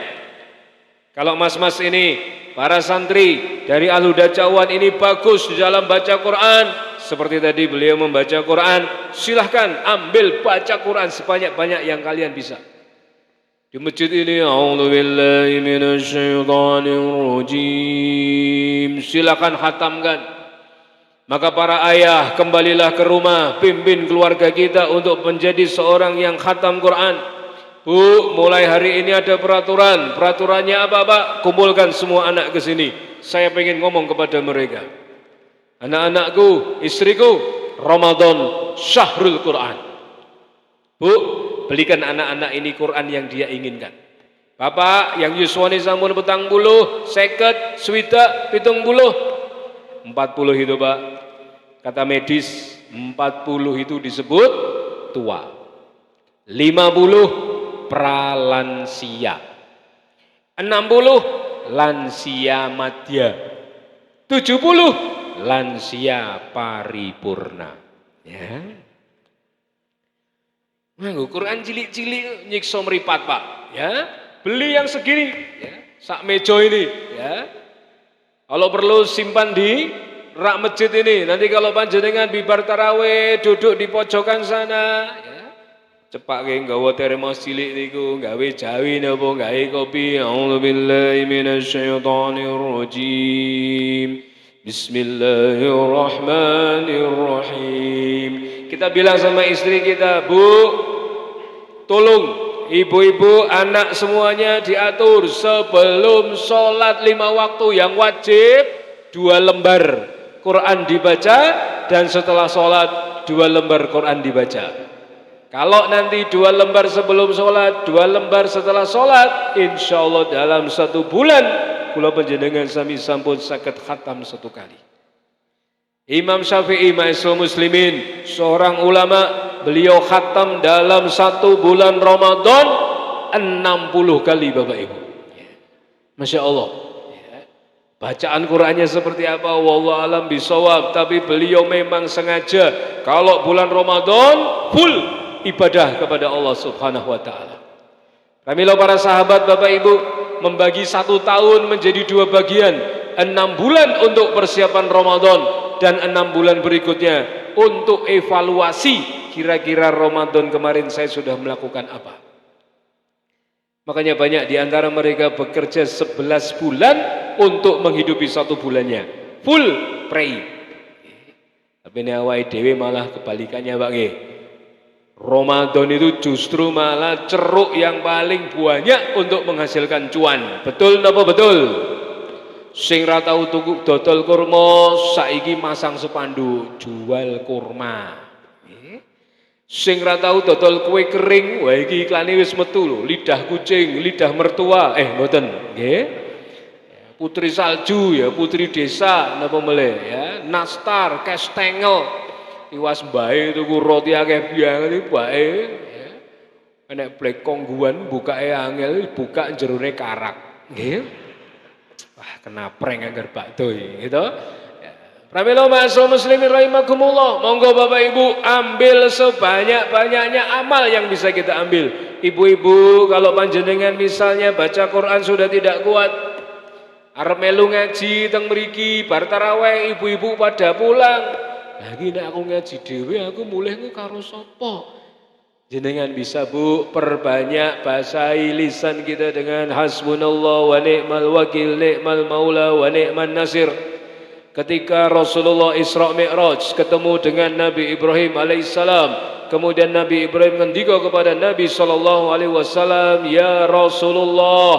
Kalau mas-mas ini, para santri dari Al-Huda Cawan ini bagus di dalam baca Quran, seperti tadi beliau membaca Quran, silahkan ambil baca Quran sebanyak-banyak yang kalian bisa. Di masjid ini, a'udzubillahi minasyaitonirrajim, silakan khatamkan. Maka para ayah, kembalilah ke rumah, pimpin keluarga kita untuk menjadi seorang yang khatam Quran. Bu, mulai hari ini ada peraturan. Peraturannya apa, Pak? Kumpulkan semua anak ke sini. Saya pengen ngomong kepada mereka. Anak-anakku, istriku, Ramadan syahrul Quran. Bu, belikan anak-anak ini Quran yang dia inginkan. Bapak yang yuswani sampun 40, 50, 60, 70, 40 itu, Pak. Kata medis 40 itu disebut tua, 50 pralansia, 60 lansia madya, 70 lansia paripurna. Ya. Nganggo Quran cilik-cilik nyiksa mripat, Pak. Ya, beli yang segini, ya, sak meja ini, ya. Kalau perlu simpan di rak masjid ini. Nanti kalau panjenengan bibar tarawih duduk di pojokan sana, ya. Cepake nggawa termos cilik niku, gawe jawi napa gawe kopi. A'udzubillahi minasyaitonirrajim. Bismillahirrahmanirrahim. Kita bilang sama istri kita, Bu, tolong ibu-ibu, anak semuanya diatur sebelum sholat 5 waktu yang wajib 2 lembar Quran dibaca, dan setelah sholat 2 lembar Quran dibaca. Kalau nanti 2 lembar sebelum sholat, 2 lembar setelah sholat, insya Allah dalam 1 bulan kula panjenengan sami sampun saged khatam 1 kali. Imam Syafi'i ma'asyiral muslimin, seorang ulama, beliau khatam dalam 1 bulan Ramadan 60 kali, Bapak Ibu. Masya Allah. Bacaan Qurannya seperti apa? Wallahu alam bisawab. Tapi beliau memang sengaja kalau bulan Ramadan full ibadah kepada Allah Subhanahu wa taala. Pramila para sahabat, Bapak Ibu, membagi 1 tahun menjadi 2 bagian. 6 bulan untuk persiapan Ramadan dan 6 bulan berikutnya untuk evaluasi kira-kira Ramadan kemarin saya sudah melakukan apa. Makanya banyak di antara mereka bekerja 11 bulan untuk menghidupi 1 bulannya. Full pray. Tapi ini awai dewe malah kebalikannya, Pak nggih. Ramadan itu justru malah ceruk yang paling banyak untuk menghasilkan cuan. Betul napa betul? Sing ra tau tuku dodol kurma saiki masang spanduk jual kurma. Sing ra tau dodol kue kering, wah iki iklane wis metu lho, lidah kucing, lidah mertua, mboten, nggih. Putri salju ya, putri desa napa meleh ya, nastar, kastengel. Iwas bae tuku roti akeh banget iki bae ya. Nek blek kongguan bukake angel, buka jerone karak, nggih. Wah, kena prank anggar bakdo gitu. Pramila ma'asyiral muslimin rahimakumullah, monggo Bapak Ibu ambil sebanyak-banyaknya amal yang bisa kita ambil. Ibu-ibu, kalau panjenengan misalnya baca Quran sudah tidak kuat, arep melu ngaji teng mriki bar tarawih, ibu-ibu pada pulang. Lagi nek aku ngaji dhewe aku mulih karo sapa? Jenengan bisa, Bu, perbanyak basahi lisan kita dengan hasbunallah wa ni'mal wakil, ni'mal maula wa ni'man nasir. Ketika Rasulullah Isra Mi'raj ketemu dengan Nabi Ibrahim alaihissalam, kemudian Nabi Ibrahim ngendika kepada Nabi sallallahu alaihi wasallam, "Ya Rasulullah,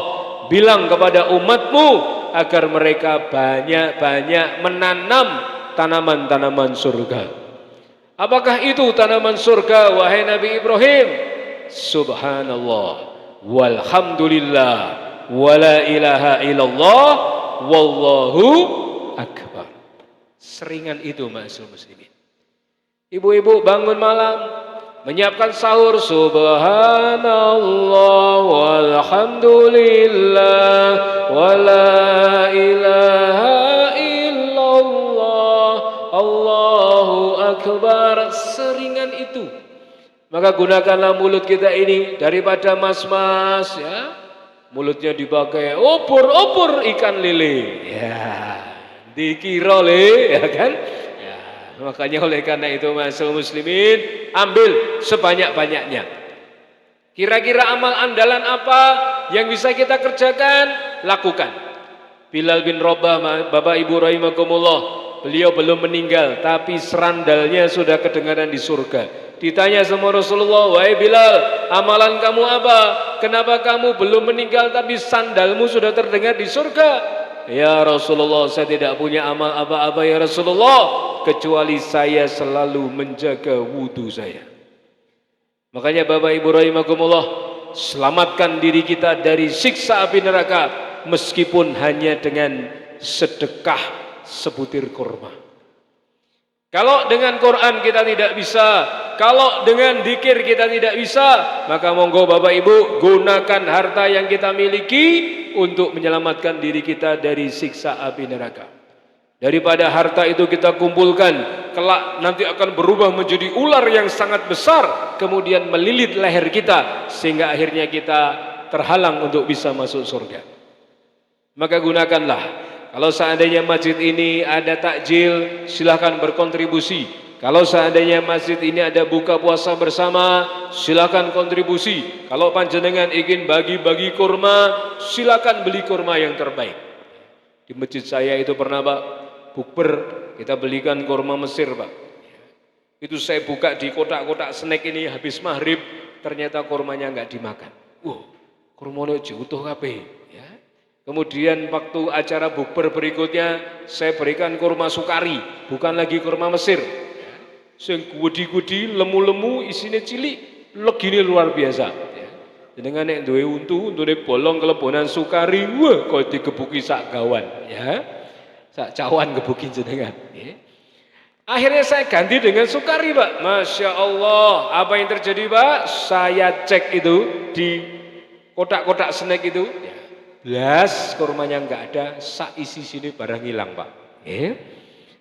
bilang kepada umatmu agar mereka banyak-banyak menanam tanaman-tanaman surga." Apakah itu tanaman surga, wahai Nabi Ibrahim? Subhanallah, walhamdulillah, wala ilaha illallah, wallahu akbar. Seringan itu, ma'asyiral muslimin. Ibu-ibu bangun malam, menyiapkan sahur, subhanallah, walhamdulillah, wala ilaha illallah, Akbar, seringan itu. Maka gunakanlah mulut kita ini daripada mas-mas ya. Mulutnya dipakai opor ikan lele. Ya, dikira le, ya kan? Ya, makanya oleh karena itu masyaallah muslimin, ambil sebanyak-banyaknya. Kira-kira amal andalan apa yang bisa kita kerjakan? Lakukan. Bilal bin Rabah, Bapak Ibu rahimakumullah, beliau belum meninggal tapi serandalnya sudah kedengaran di surga. Ditanya sama Rasulullah, "Wahai Bilal, amalan kamu apa? Kenapa kamu belum meninggal tapi sandalmu sudah terdengar di surga?" "Ya Rasulullah, saya tidak punya amal apa-apa ya Rasulullah, kecuali saya selalu menjaga wudu saya." Makanya Bapak Ibu rahimakumullah, selamatkan diri kita dari siksa api neraka meskipun hanya dengan sedekah sebutir kurma. Kalau dengan Quran kita tidak bisa, kalau dengan zikir kita tidak bisa, maka monggo Bapak Ibu gunakan harta yang kita miliki untuk menyelamatkan diri kita dari siksa api neraka. Daripada harta itu kita kumpulkan, kelak nanti akan berubah menjadi ular yang sangat besar, kemudian melilit leher kita sehingga akhirnya kita terhalang untuk bisa masuk surga. Maka gunakanlah. Kalau seandainya masjid ini ada takjil, silahkan berkontribusi. Kalau seandainya masjid ini ada buka puasa bersama, silahkan kontribusi. Kalau panjenengan ingin bagi-bagi kurma, silahkan beli kurma yang terbaik. Di masjid saya itu pernah Pak, bukber, kita belikan kurma Mesir Pak. Itu saya buka di kotak-kotak snack ini habis maghrib, ternyata kurmanya nggak dimakan. Kurmanya utuh kabeh. Kemudian waktu acara bukber berikutnya saya berikan kurma sukari, bukan lagi kurma Mesir. Sing gudi-gudi, lemu-lemu, isinya cilik, legine luar biasa. Jenengan nek duwe untune bolong kelebonan sukari, wah kok digebuki sak gawan, ya. Sak cawan gebuki jenengan. Akhirnya saya ganti dengan sukari, Pak. Masya Allah, apa yang terjadi, Pak? Saya cek itu di kotak-kotak snack itu. Belas kurmanya enggak ada, sak isi sini barang hilang Pak.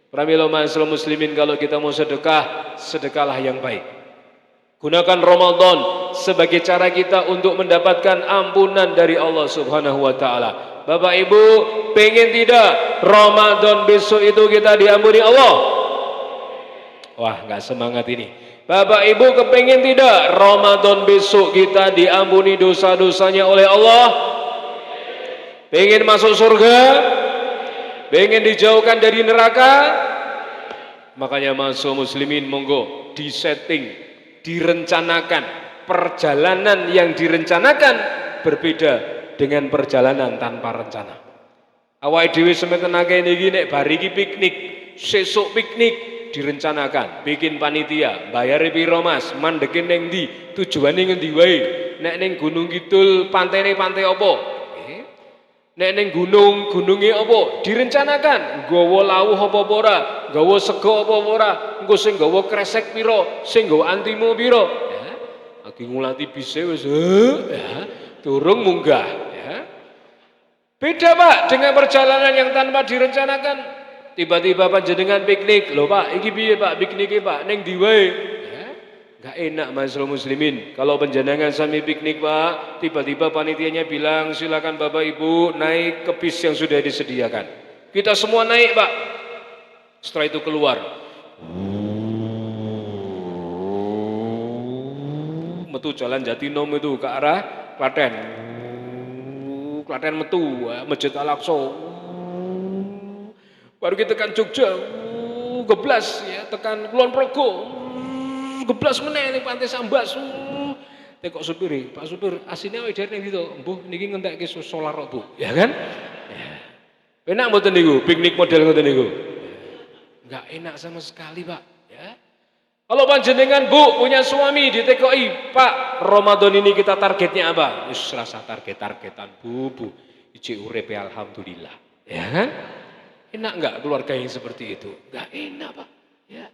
Pramila masyaallah muslimin, kalau kita mau sedekah, sedekahlah yang baik. Gunakan Ramadan sebagai cara kita untuk mendapatkan ampunan dari Allah Subhanahu wa taala. Bapak Ibu, pengen tidak Ramadan besok itu kita diampuni Allah? Wah, enggak semangat ini. Bapak Ibu kepengen tidak Ramadan besok kita diampuni dosa-dosanya oleh Allah? Pengen masuk surga? Pengen dijauhkan dari neraka? Makanya masuk muslimin monggo disetting, direncanakan. Perjalanan yang direncanakan berbeda dengan perjalanan tanpa rencana. Awake dhewe semeten akeh niki nek bar iki piknik, sesuk piknik direncanakan, bikin panitia, bayare piro Mas, mandeke ning ndi, tujuane ngendi wae. Nek ning Gunung Kidul pantene pantai apa? Nek ning gununge apa? Direncanakan. Nggawa lawuh apa ora? Nggawa sego apa ora? Engko sing nggawa kresek pira? Sing nggawa antimo pira? Ya. Lagi ngulati bise wis ya, durung munggah ya. Beda Pak dengan perjalanan yang tanpa direncanakan. Tiba-tiba panjenengan piknik. Lho Pak, iki piye Pak piknike Pak? Ning ndi wae? Gak enak masyaallah muslimin. Kalau panjenengan sami piknik Pak, tiba-tiba panitianya bilang silakan Bapak Ibu naik ke bis yang sudah disediakan. Kita semua naik Pak. Setelah itu keluar. Metu jalan Jatinom itu ke arah Klaten. Klaten metu Masjid Al-Aqsa. Baru kita tekan Jogja. Geblas ya, tekan Kulon Progo. Geblas meneh ning Pantai Sambas. Tekok supir, Pak supir, asine awake dhewe ning ndi to? Mbuh niki ngentekke solar kok, Bu. Ya kan? Ya. Enak mboten niku, piknik model ngoten niku. Enggak enak sama sekali, Pak, ya. Kalau panjenengan Bu punya suami ditekoki, Pak, Ramadan ini kita targetnya apa? Wis rasa target-targetan, Bu. Iji urip alhamdulillah. Ya kan? Enak enggak keluarga yang seperti itu? Enggak enak, Pak. Ya.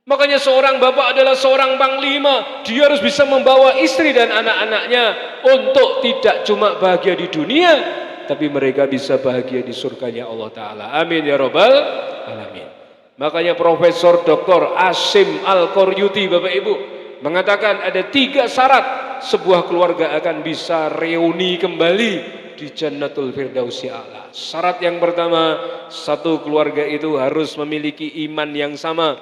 Makanya seorang bapak adalah seorang panglima. Dia harus bisa membawa istri dan anak-anaknya untuk tidak cuma bahagia di dunia, tapi mereka bisa bahagia di surganya Allah Ta'ala. Amin ya Rabbal Alamin. Makanya Profesor Dr. Asim Al-Qaryuti Bapak Ibu mengatakan ada 3 syarat sebuah keluarga akan bisa reuni kembali di Jannatul Firdausi A'la. Syarat yang pertama, satu keluarga itu harus memiliki iman yang sama.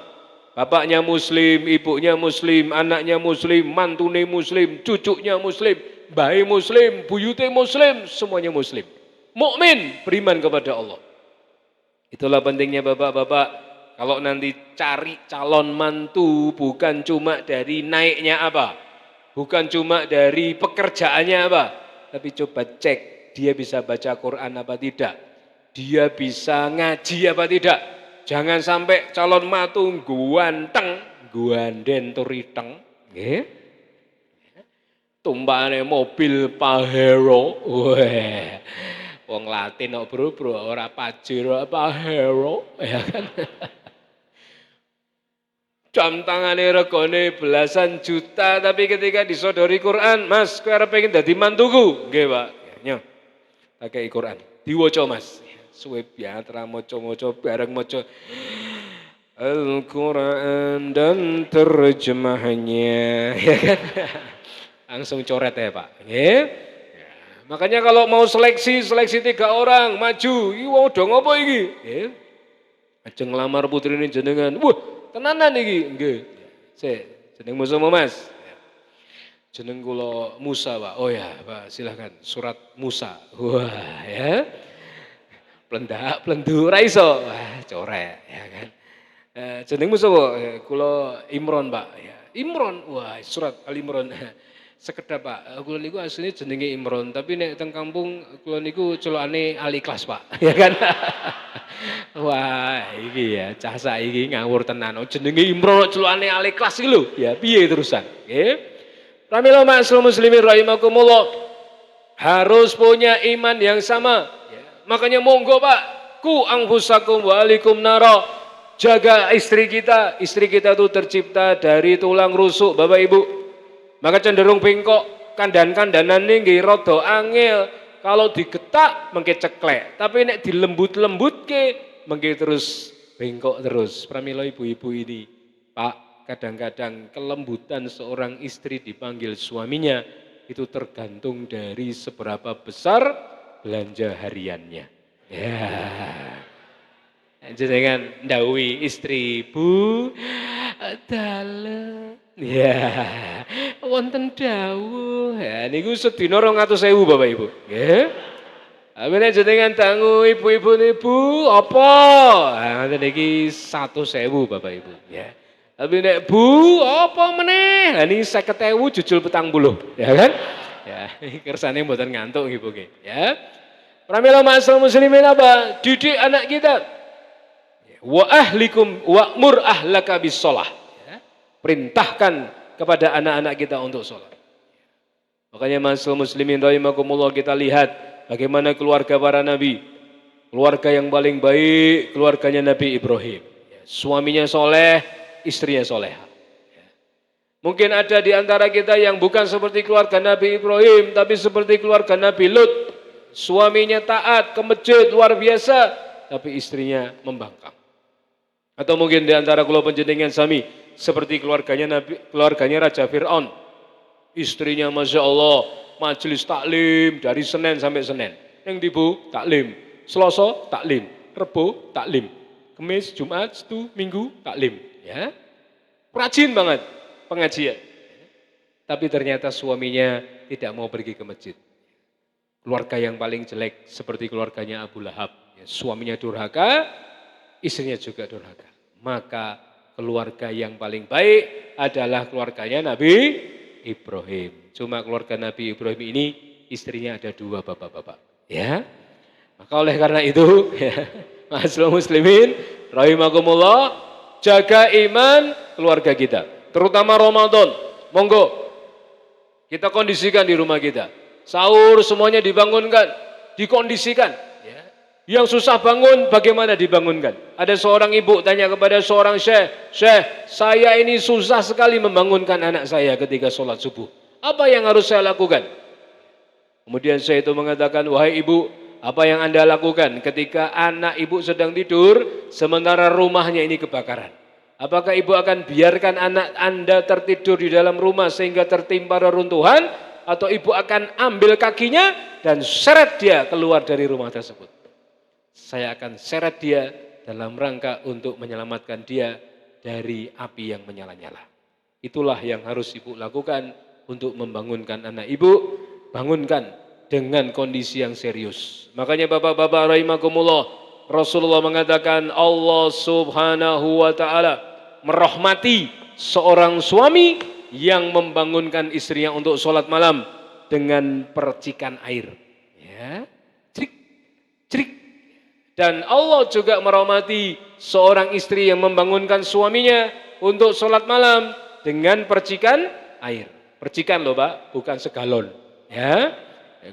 Bapaknya muslim, ibunya muslim, anaknya muslim, mantune muslim, cucunya muslim, bayi muslim, buyute muslim, semuanya muslim. Mukmin, beriman kepada Allah. Itulah pentingnya bapak-bapak. Kalau nanti cari calon mantu bukan cuma dari naiknya apa, bukan cuma dari pekerjaannya apa, tapi coba cek dia bisa baca Quran apa tidak, dia bisa ngaji apa tidak. Jangan sampai calon mantu guanteng, guanden turiteng, tumpane mobil Pajero, weh, wong Latin kok bro, ora Pajero Pajero, ya kan. Jam tangane regane belasan juta, tapi ketika disodori Quran, Mas, kowe arep pengen dadi mantuku? Nggih, Pak. Nyo. Tak kei Quran. Diwaca, Mas. Suwe biatra maca-maca bareng maca Al-Quran dan terjemahnya, ya kan? Langsung coret ya, Pak. Nggih. Ya. Makanya kalau mau seleksi 3 orang maju, iki wong do ngopo iki? Nggih. Ajeng nglamar putrine jenengan. Wah, tenanan iki, nggih. Sik, jeneng musuhmu, Mas. Jeneng kula Musa, Pak. Oh ya, Pak, silakan. Surat Musa. Wah, ya. Plendak, plendu ra iso. Wah, corek, ya kan. Jeneng musuh, Pak. Kula Imron, Pak. Ya. Imron. Wah, surat Al-Imron. Sekedap, Pak. Kula niku asline jenenge Imron, tapi nek teng kampung kula niku celokane Al-Ikhlas, Pak. Ya kan. Wah, iki ya cah saiki ngawur tenan. Jenenge Imron celokane Al-Ikhlas iki lho. Ya piye terusan? Nggih. Pramila ma'asyiral muslimin rahimakumullah. Harus punya iman yang sama. Ya. Makanya monggo Pak, ku anfusakum wa alikum nara. Jaga istri kita. Istri kita itu tercipta dari tulang rusuk, Bapak Ibu. Maka cenderung bengkok, kandan-kandanane nggih rada angel. Kalau digetak mengke ceklek, tapi nek dilembut-lembutke mengke terus bengkok terus. Pramila ibu-ibu ini, Pak, kadang-kadang kelembutan seorang istri dipanggil suaminya itu tergantung dari seberapa besar belanja hariannya. Ya. Jenengan ndhawuhi istri, Bu, dalem. Ya, wonten dawuh. Ya niku sedina 200.000 Bapak Ibu. Nggih. Tapi nek jenengan dangu ibu-ibu niku apa? Nah, ngoten iki 100.000 Bapak Ibu, ya. Tapi nek Bu, apa meneh? Lah niki 50.000 jujul 40, ya kan? Ya, kersane mboten ngantuk ibu nggih, ya. Pramila ma'asyiral muslimin apa? Didik anak kita. Wa ahlikum wa'mur ahlaka bis-shalah. Perintahkan kepada anak-anak kita untuk sholat. Makanya ma'asyiral muslimin rahimakumullah, kita lihat bagaimana keluarga para nabi. Keluarga yang paling baik, keluarganya Nabi Ibrahim. Suaminya soleh, istrinya soleha. Mungkin ada di antara kita yang bukan seperti keluarga Nabi Ibrahim, tapi seperti keluarga Nabi Lut. Suaminya taat, ke masjid luar biasa, tapi istrinya membangkang. Atau mungkin di antara kula panjenengan sami seperti keluarganya Raja Fir'aun. Istrinya Masya Allah majelis taklim dari Senin sampai Senin. Yang dibu taklim, Selasa taklim, Rebo taklim, Kamis, Jumat, Sabtu, Minggu taklim. Ya, rajin banget pengajian. Tapi ternyata suaminya tidak mau pergi ke masjid. Keluarga yang paling jelek seperti keluarganya Abu Lahab. Suaminya durhaka, istrinya juga durhaka. Maka keluarga yang paling baik adalah keluarganya Nabi Ibrahim. Cuma keluarga Nabi Ibrahim ini istrinya ada 2 bapak-bapak. Ya, maka oleh karena itu, ya, ma'asyiral muslimin rahimakumullah, jaga iman keluarga kita. Terutama Ramadan. Monggo kita kondisikan di rumah kita. Sahur semuanya dibangunkan, dikondisikan. Yang susah bangun, bagaimana dibangunkan? Ada seorang ibu tanya kepada seorang syekh, "Syekh, saya ini susah sekali membangunkan anak saya ketika sholat subuh. Apa yang harus saya lakukan?" Kemudian syekh itu mengatakan, "Wahai ibu, apa yang Anda lakukan ketika anak ibu sedang tidur sementara rumahnya ini kebakaran? Apakah ibu akan biarkan anak Anda tertidur di dalam rumah sehingga tertimpa reruntuhan, atau ibu akan ambil kakinya dan seret dia keluar dari rumah tersebut? Saya akan seret dia dalam rangka untuk menyelamatkan dia dari api yang menyala-nyala. Itulah yang harus ibu lakukan untuk membangunkan anak ibu. Bangunkan dengan kondisi yang serius. Makanya bapak-bapak rahimakumullah, Rasulullah mengatakan Allah subhanahu wa ta'ala merahmati seorang suami yang membangunkan istrinya untuk sholat malam dengan percikan air. Ya, crik, crik. Dan Allah juga merahmati seorang istri yang membangunkan suaminya untuk sholat malam dengan percikan air. Percikan loh Pak, bukan segalon. Ya,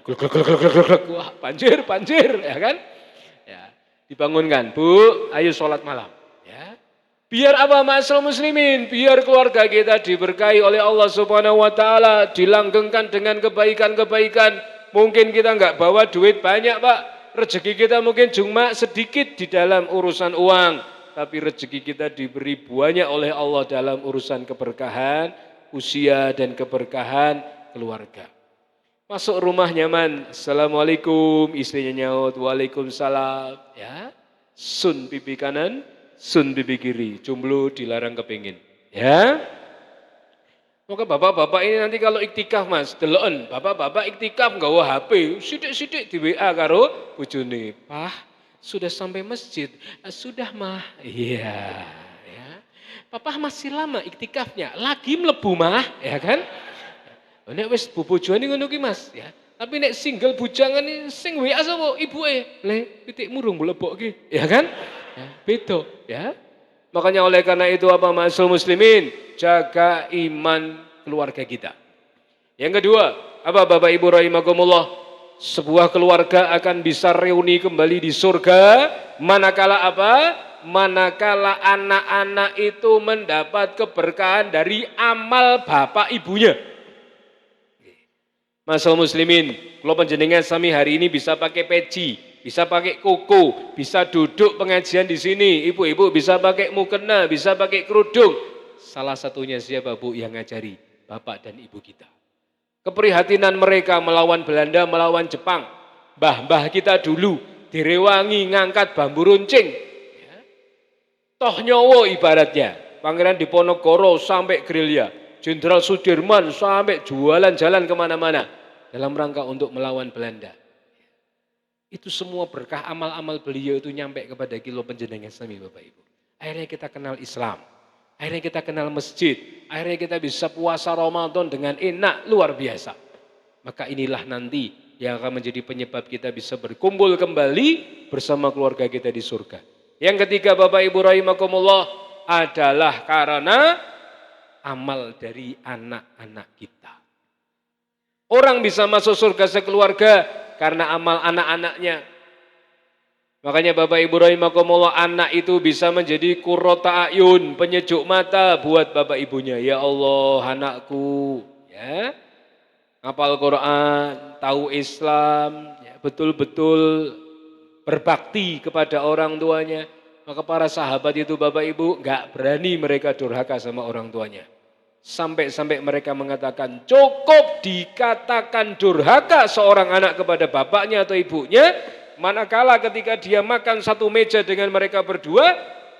gluk, gluk, gluk, gluk, gluk, gluk. Wah, banjir, ya kan? Ya, dibangunkan, Bu, ayo sholat malam. Ya, biar apa ma'asyiral muslimin? Biar keluarga kita diberkahi oleh Allah Subhanahu Wa Taala, dilanggengkan dengan kebaikan-kebaikan. Mungkin kita nggak bawa duit banyak, Pak. Rezeki kita mungkin cuma sedikit di dalam urusan uang, tapi rezeki kita diberi banyak oleh Allah dalam urusan keberkahan usia dan keberkahan keluarga. Masuk rumah nyaman, assalamualaikum, istrinya nyaut, waalaikumsalam, ya. Sun pipi kanan, sun pipi kiri, jomblo dilarang kepingin, ya. Maka bapak-bapak ini nanti kalau iktikaf Mas, deloken, bapak-bapak iktikaf nggawa HP, sidik-sidik di WA karo bojone, "Pah, sudah sampai masjid?" "Sudah, Mah." "Iya, ya. Papa masih lama iktikafnya, lagi mlebu, Mah." Ya kan? Nek wis bobojone ngono ki Mas, ya. Tapi nek single bujangan iki sing WA sapa? Ibuke. Le, pitikmu rung mlebokke, ya kan? Ya, beda, ya. Makanya oleh karena itu apa ma'asyiral muslimin, jaga iman keluarga kita. Yang kedua, apa Bapak Ibu rahimakumullah? Sebuah keluarga akan bisa reuni kembali di surga manakala apa? Manakala anak-anak itu mendapat keberkahan dari amal bapak ibunya. Masyaallah muslimin, kalau panjenengan sami hari ini bisa pakai peci, bisa pakai koko, bisa duduk pengajian di sini, ibu-ibu bisa pakai mukena, bisa pakai kerudung. Salah satunya siapa Bu yang ngajari? Bapak dan ibu kita. Keprihatinan mereka melawan Belanda, melawan Jepang. Mbah-mbah kita dulu direwangi ngangkat bambu runcing. Ya. Toh nyowo ibaratnya, Pangeran Diponegoro sampai gerilya. Jenderal Sudirman sampai jualan jalan kemana-mana dalam rangka untuk melawan Belanda. Itu semua berkah amal-amal beliau itu nyampe kepada kilo panjenengan sami Bapak Ibu. Akhirnya kita kenal Islam, akhirnya kita kenal masjid, akhirnya kita bisa puasa Ramadan dengan enak, luar biasa. Maka inilah nanti yang akan menjadi penyebab kita bisa berkumpul kembali bersama keluarga kita di surga. Yang ketiga Bapak Ibu rahimakumullah adalah karena amal dari anak-anak kita. Orang bisa masuk surga sekeluarga karena amal anak-anaknya. Makanya Bapak Ibu rahimakumullah, anak itu bisa menjadi qurrata ayun, penyejuk mata buat bapak ibunya. Ya Allah, anakku, ya, hafal Quran, tahu Islam, ya, betul-betul berbakti kepada orang tuanya. Maka para sahabat itu Bapak Ibu enggak berani mereka durhaka sama orang tuanya. Sampai-sampai mereka mengatakan cukup dikatakan durhaka seorang anak kepada bapaknya atau ibunya, manakala ketika dia makan satu meja dengan mereka berdua,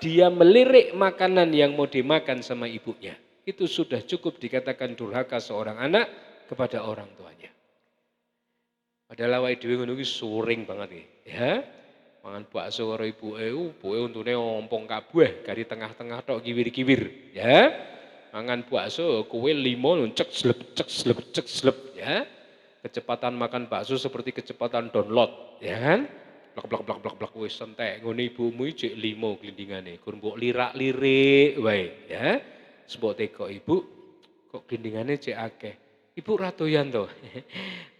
dia melirik makanan yang mau dimakan sama ibunya. Itu sudah cukup dikatakan durhaka seorang anak kepada orang tuanya. Padahal awake dhewe ngono iki suring banget ya. Mangan bakso karo ibuke untune ompong kabeh, gari tengah-tengah tok kiwir-kiwir, ya. Mangan bakso kowe limo cek slep ya. Kecepatan makan bakso seperti kecepatan download, ya kan? Blak wis entek ngene ibumu cek limo glindingane, gur mbok lirak-lirik wae, ya. Sebab teko ibu kok glindingane cek akeh. Ibu ratoyan to.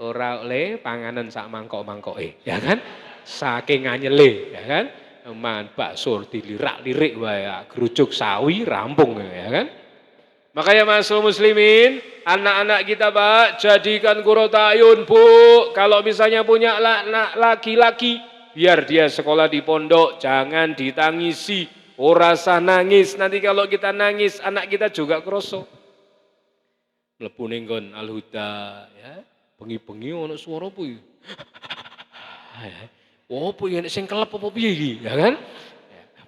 Ora oleh panganan sak mangkok-mangkoke, ya kan? Saking nganyele, ya kan? Man bakso dilirak-lirik wae, gerujuk sawi rampung, ya kan? Makanya masuk muslimin, anak-anak kita Pak, jadikan qurrata ayun Bu. Kalau misalnya punya anak laki-laki, biar dia sekolah di pondok, jangan ditangisi. Ora usah nangis, nanti kalau kita nangis, anak kita juga kroso. Mlebu ning nggon Al-Huda, ya. Bengi-bengi ono swara apa iki? Opo ya nek sing kelep apa piye iki, ya kan?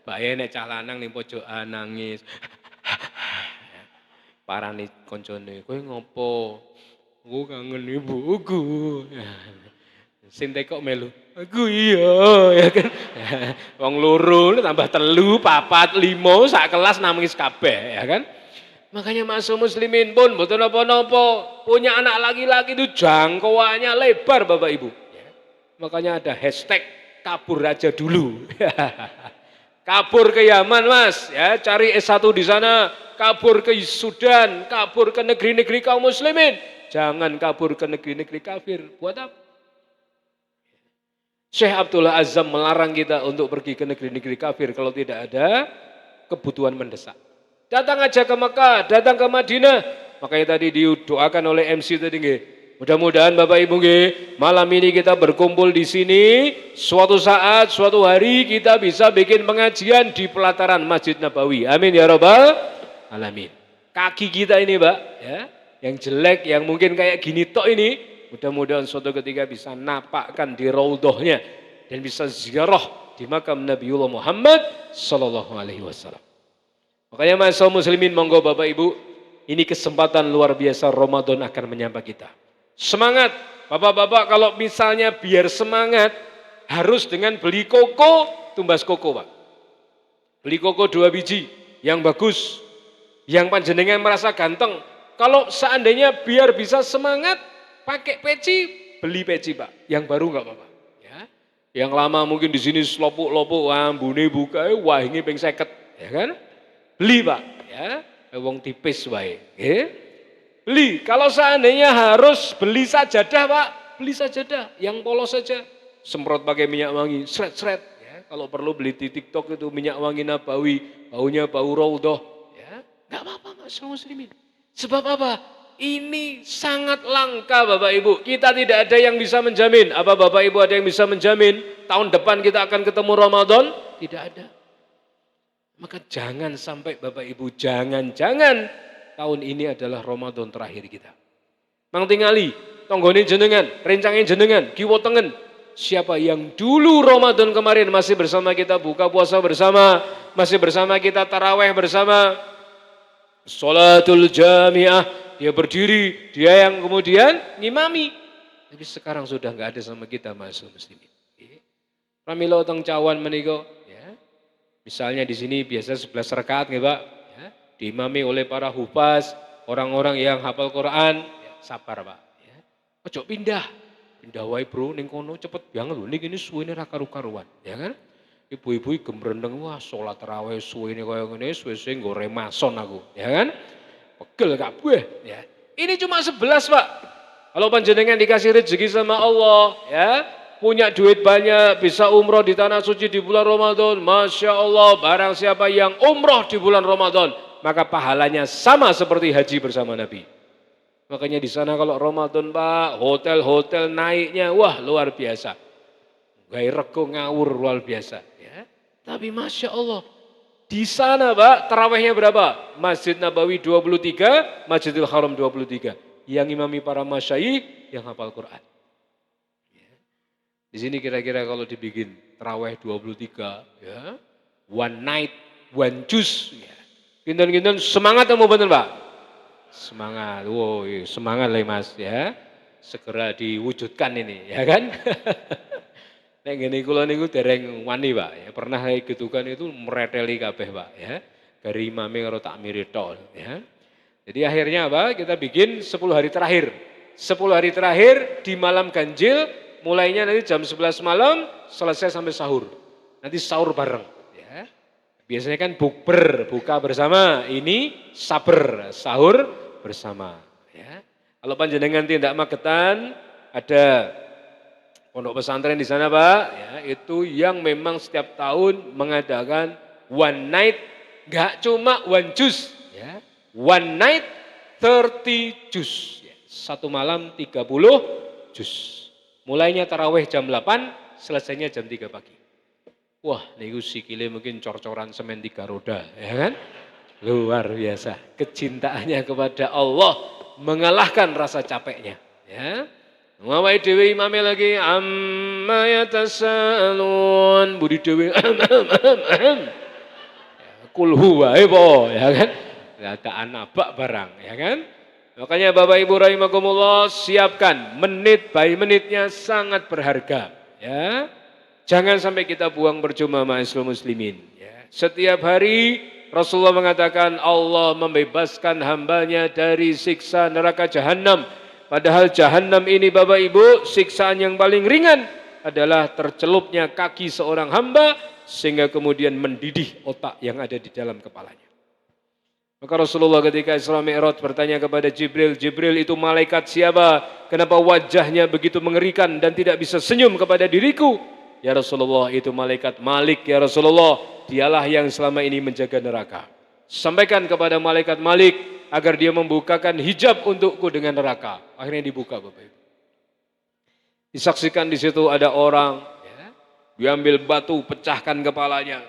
Bae nek cah lanang ning pojokan nangis. Parani koncone, kowe ngopo? Aku kangen ibuku. Sing kok melu. Aku iya, ya kan. Wong loro tambah 3, 4, 5 sak kelas nangis kabeh, ya kan. Makanya masuk muslimin pun mboten napa-napa, punya anak laki-laki itu jangkauannya lebar Bapak Ibu. Makanya ada hashtag kabur aja dulu. Kabur ke Yaman Mas, ya cari S1 di sana, kabur ke Sudan, kabur ke negeri-negeri kaum muslimin. Jangan kabur ke negeri-negeri kafir. Buat apa? Syekh Abdullah Azzam melarang kita untuk pergi ke negeri-negeri kafir kalau tidak ada kebutuhan mendesak. Datang aja ke Mekah, datang ke Madinah. Makanya tadi didoakan oleh MC tadi nggih. Mudah-mudahan Bapak Ibu nggih, malam ini kita berkumpul di sini, suatu saat, suatu hari kita bisa bikin pengajian di pelataran Masjid Nabawi. Amin ya rabbal alamin. Kaki kita ini, Pak, ya, yang jelek, yang mungkin kayak gini tok ini, mudah-mudahan suatu ketika bisa napakkan di raudhahnya dan bisa ziarah di makam Nabiullah Muhammad sallallahu alaihi wasallam. Makanya masa muslimin monggo Bapak Ibu, ini kesempatan luar biasa Ramadan akan menyapa kita. Semangat, Bapak-bapak kalau misalnya biar semangat harus dengan beli koko, tumbas koko Pak. Beli koko 2 biji yang bagus, yang panjenengan merasa ganteng. Kalau seandainya biar bisa semangat pakai peci, beli peci Pak. Yang baru enggak apa-apa. Ya. Yang lama mungkin di sini lopuk-lopuk, ambune buka, wah ini ping 50, ya kan? Beli Pak, ya, wong tipis wae, ya. Beli, kalau seandainya harus beli sajadah Pak, beli sajadah, yang polos saja, semprot pakai minyak wangi, sret-sret, ya. Kalau perlu beli di TikTok itu minyak wangi nabawi, baunya bau raudhah, ya, nggak apa-apa Mas muslimin. Sebab apa? Ini sangat langka Bapak Ibu, kita tidak ada yang bisa menjamin. Apa Bapak Ibu ada yang bisa menjamin tahun depan kita akan ketemu Ramadan? Tidak ada. Maka jangan sampai Bapak Ibu, jangan tahun ini adalah Ramadan terakhir kita. Mang tingali, tonggone jenengan, rencangin jenengan, kiwa tengen. Siapa yang dulu Ramadan kemarin masih bersama kita buka puasa bersama, masih bersama kita taraweh bersama, sholatul jamiah, dia berdiri, dia yang kemudian ngimami. Tapi sekarang sudah nggak ada sama kita masuk muslimin. Pramila teng cawan menika. Misalnya di sini biasa 11 rakaat nggih Pak, ya, diimami oleh para hufaz, orang-orang yang hafal Quran, ya, sabar Pak, ya. Ojo pindah wae bro ning kono cepet banget lho niki suwene ra karu-karuan, ya kan? Ibu-ibu gembrendeng wah salat tarawih suwene kaya ngene, suwe-suwe nggo remason aku, ya kan? Pegel kabeh, ya. Ini cuma 11 Pak. Kalau panjenengan dikasih rezeki sama Allah, ya. Punya duit banyak, bisa umroh di tanah suci di bulan Ramadan. Masya Allah, barang siapa yang umroh di bulan Ramadan, maka pahalanya sama seperti haji bersama Nabi. Makanya di sana kalau Ramadan Pak, hotel-hotel naiknya, wah luar biasa. Gaya rego ngawur luar biasa. Ya. Tapi Masya Allah, di sana Pak, tarawehnya berapa? Masjid Nabawi 23, Masjidil Haram 23. Yang imami para masyayikh yang hafal Quran. Di sini kira-kira kalau dibikin tarawih 23, ya, one night, one juice, ya. Kinten-kinten semangat mau bener Pak? Semangat, wow, semangat lah Mas, ya. Segera diwujudkan ini, ya kan? Nek ngene kula niku dereng wani Pak, ya. Pernah gitukan itu mereteli kabeh Pak, ya. Dari imame karo takmire tok, ya. Jadi akhirnya apa? Kita bikin 10 hari terakhir. 10 hari terakhir di malam ganjil. Mulainya nanti jam 11 malam selesai sampai sahur. Nanti sahur bareng. Ya. Biasanya kan bukber, buka bersama. Ini saber, sahur bersama. Ya. Kalau panjenengan tidak magetan, ada pondok pesantren di sana Pak. Ya, itu yang memang setiap tahun mengadakan one night, gak cuma one juice. Ya. One night 30 juz. Satu malam 30 juz. Mulainya tarawih jam 8, selesainya jam 3 pagi. Wah, niku sikile mungkin cor-coran semen 3 roda, ya kan? Luar biasa. Kecintaannya kepada Allah mengalahkan rasa capeknya, ya. Ngawai dewe imame lagi amma yatasalun budi dewe kul huwa po, ya kan? Ada anabak barang, ya kan? Makanya Bapak Ibu rahimakumullah, siapkan menit by menitnya sangat berharga, ya. Jangan sampai kita buang percuma ma'asyiral muslimin, ya. Setiap hari Rasulullah mengatakan Allah membebaskan hambanya dari siksa neraka jahanam. Padahal jahanam ini Bapak Ibu, siksaan yang paling ringan adalah tercelupnya kaki seorang hamba sehingga kemudian mendidih otak yang ada di dalam kepalanya. Maka Rasulullah ketika Isra Mi'raj bertanya kepada Jibril, Jibril itu malaikat siapa? Kenapa wajahnya begitu mengerikan dan tidak bisa senyum kepada diriku? Ya Rasulullah, itu malaikat Malik ya Rasulullah, dialah yang selama ini menjaga neraka. Sampaikan kepada malaikat Malik agar dia membukakan hijab untukku dengan neraka. Akhirnya dibuka Bapak Ibu. Disaksikan di situ ada orang, ya, diambil batu, pecahkan kepalanya.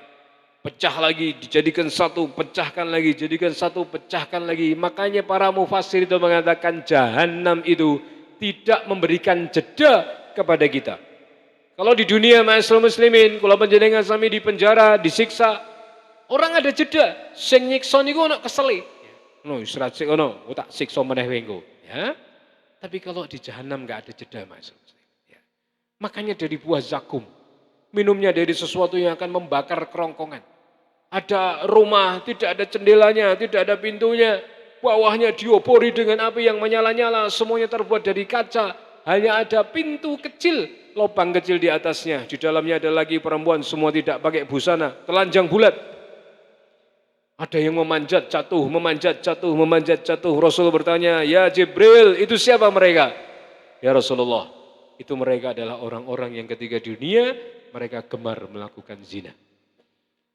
Pecah lagi, dijadikan satu, pecahkan lagi, jadikan satu, pecahkan lagi. Makanya para mufassir itu mengatakan jahanam itu tidak memberikan jeda kepada kita. Kalau di dunia ma'asyiral muslimin, kula panjenengan sami di penjara, disiksa, orang ada jeda, sing nyiksa niku ana keseli. No, istirahat sik ono, tak siksa meneh wengko, ya. Tapi kalau di jahanam enggak ada jeda, Mas. Ya. Makanya dari buah zakum, minumnya dari sesuatu yang akan membakar kerongkongan. Ada rumah, tidak ada jendelanya, tidak ada pintunya, bawahnya diopori dengan api yang menyala-nyala, semuanya terbuat dari kaca, hanya ada pintu kecil, lubang kecil di atasnya, di dalamnya ada lagi perempuan, semua tidak pakai busana, telanjang bulat. Ada yang memanjat jatuh, memanjat jatuh, memanjat jatuh. Rasul bertanya, ya Jibril, itu siapa mereka? Ya Rasulullah, itu mereka adalah orang-orang yang ketika di dunia, mereka gemar melakukan zina.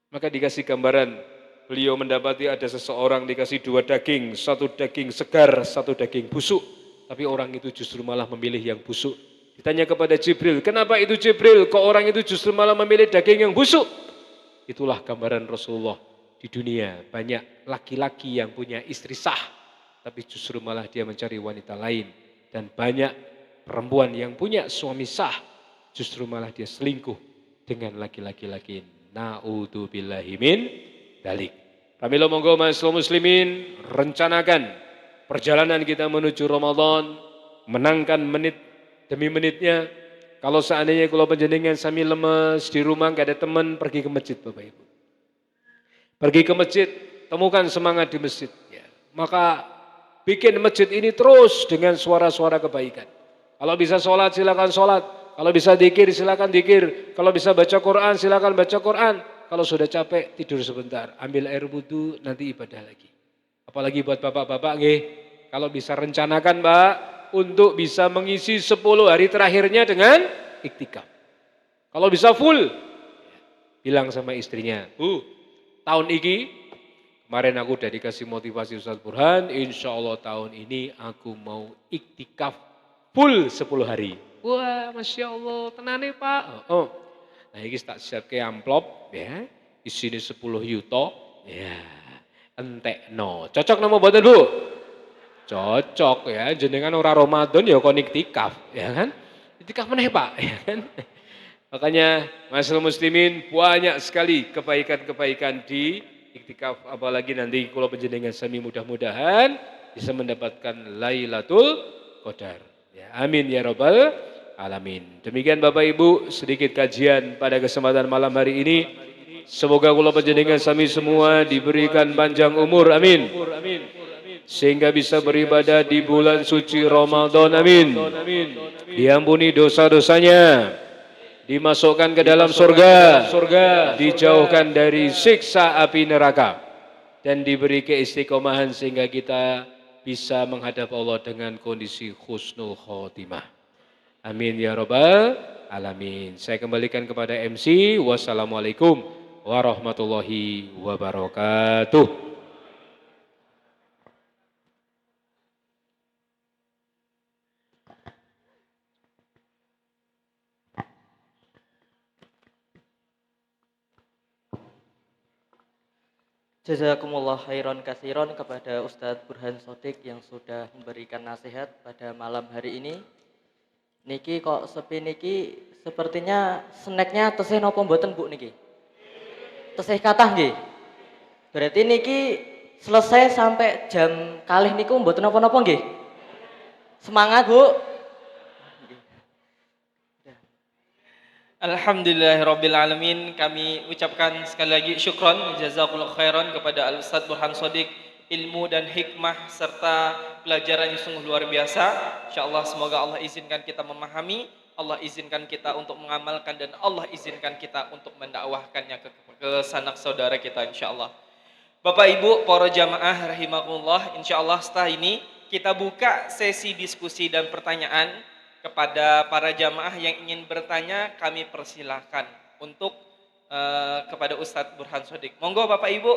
Maka dikasih gambaran, beliau mendapati ada seseorang dikasih 2 daging, 1 daging segar, 1 daging busuk. Tapi orang itu justru malah memilih yang busuk. Ditanya kepada Jibril, kenapa itu Jibril? Kok orang itu justru malah memilih daging yang busuk? Itulah gambaran Rasulullah. Di dunia banyak laki-laki yang punya istri sah, tapi justru malah dia mencari wanita lain. Dan banyak perempuan yang punya suami sah, justru malah dia selingkuh dengan laki-laki lain. Na'udzubillahi min dzalik. Pramila monggo ma'asyiral muslimin, rencanakan perjalanan kita menuju Ramadan, menangkan menit demi menitnya. Kalau seandainya kalau panjenengan sami lemes di rumah enggak ada teman, pergi ke masjid Bapak Ibu. Pergi ke masjid, temukan semangat di masjid. Ya. Maka bikin masjid ini terus dengan suara-suara kebaikan. Kalau bisa sholat silakan sholat. Kalau bisa dzikir silakan dzikir. Kalau bisa baca Quran silakan baca Quran. Kalau sudah capek tidur sebentar. Ambil air wudu nanti ibadah lagi. Apalagi buat bapak-bapak nggih. Kalau bisa rencanakan Mbak untuk bisa mengisi 10 hari terakhirnya dengan iktikaf. Kalau bisa full, bilang sama istrinya, Bu, tahun ini, kemarin aku udah dikasih motivasi Ustaz Burhan, insya Allah tahun ini aku mau iktikaf full 10 hari. Wah, Masya Allah, tenane Pak. Oh. Nah ini tak siap ke amplop, ya, isinya 10 yuto, ya, entek no. Cocok nama buatan Bu? Cocok ya, jenengan ora Ramadan ya kon iktikaf, ya kan? Iktikaf meneh Pak, ya kan? Makanya masyarakat muslimin banyak sekali kebaikan-kebaikan di iktikaf, apalagi nanti kalau panjenengan sami mudah-mudahan bisa mendapatkan Lailatul Qadar. Ya, amin ya rabbal alamin. Demikian Bapak Ibu sedikit kajian pada kesempatan malam hari ini. Semoga kula panjenengan sami semua diberikan panjang umur, amin. Sehingga bisa beribadah di bulan suci Ramadan, amin. Diampuni dosa-dosanya, dimasukkan ke dalam surga, dijauhkan dari siksa api neraka, dan diberi keistiqomahan sehingga kita bisa menghadap Allah dengan kondisi husnul khotimah. Amin ya rabbal alamin. Saya kembalikan kepada MC. Wassalamualaikum warahmatullahi wabarakatuh. Jazakumullah khairan katsiran kepada Ustadz Burhan Sodik yang sudah memberikan nasihat pada malam hari ini. Niki kok sepi niki sepertinya snacknya tesih nopo mboten Bu niki? Tesih kathah nggih. Berarti niki selesai sampai jam kalih niku mboten napa-napa nggih? Semangat Bu. Alhamdulillahirrabbilalamin. Kami ucapkan sekali lagi syukron jazakallahu khairan kepada Al-Ustadz Burhan Sodik, ilmu dan hikmah serta pelajaran yang sungguh luar biasa. InsyaAllah semoga Allah izinkan kita memahami, Allah izinkan kita untuk mengamalkan, dan Allah izinkan kita untuk mendakwahkannya ke sanak saudara kita insyaAllah. Bapak Ibu para jamaah rahimakumullah, insyaAllah setelah ini kita buka sesi diskusi dan pertanyaan. Kepada para jamaah yang ingin bertanya, kami persilahkan untuk kepada Ustadz Burhan Sodik. Monggo Bapak Ibu,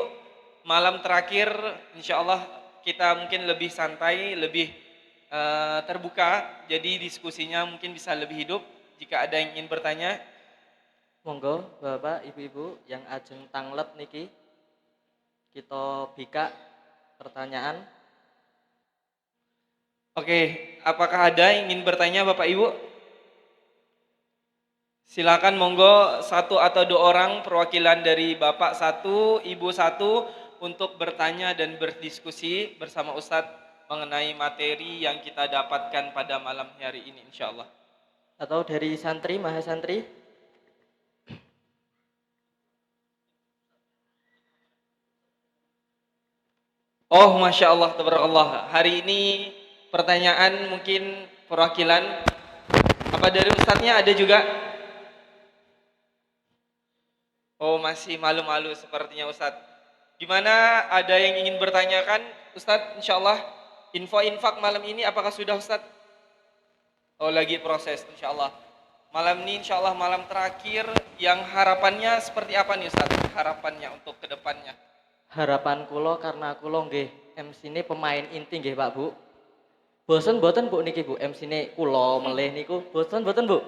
malam terakhir insya Allah kita mungkin lebih santai, lebih terbuka, jadi diskusinya mungkin bisa lebih hidup. Jika ada yang ingin bertanya, monggo Bapak Ibu-ibu yang ajeng tanglet niki, kita bika pertanyaan. Oke, apakah ada yang ingin bertanya Bapak Ibu? Silakan monggo, satu atau dua orang perwakilan dari Bapak satu, Ibu satu untuk bertanya dan berdiskusi bersama Ustadz mengenai materi yang kita dapatkan pada malam hari ini insyaallah. Atau dari santri, mahasantri? Oh Masya Allah, tabarakallah. Hari ini pertanyaan mungkin perwakilan. Apa dari Ustadznya ada juga? Oh masih malu-malu sepertinya Ustadz. Gimana, ada yang ingin bertanyakan Ustadz? InsyaAllah infak malam ini apakah sudah Ustadz? Oh lagi proses insyaAllah. Malam ini insyaAllah malam terakhir, yang harapannya seperti apa nih Ustadz? Harapannya untuk kedepannya? Harapan kulo karena kulo nggih MC ini pemain inti nggih Pak Bu. Bosen boten Bu niki Bu, MC ini kulo melih niku bosen boten Bu?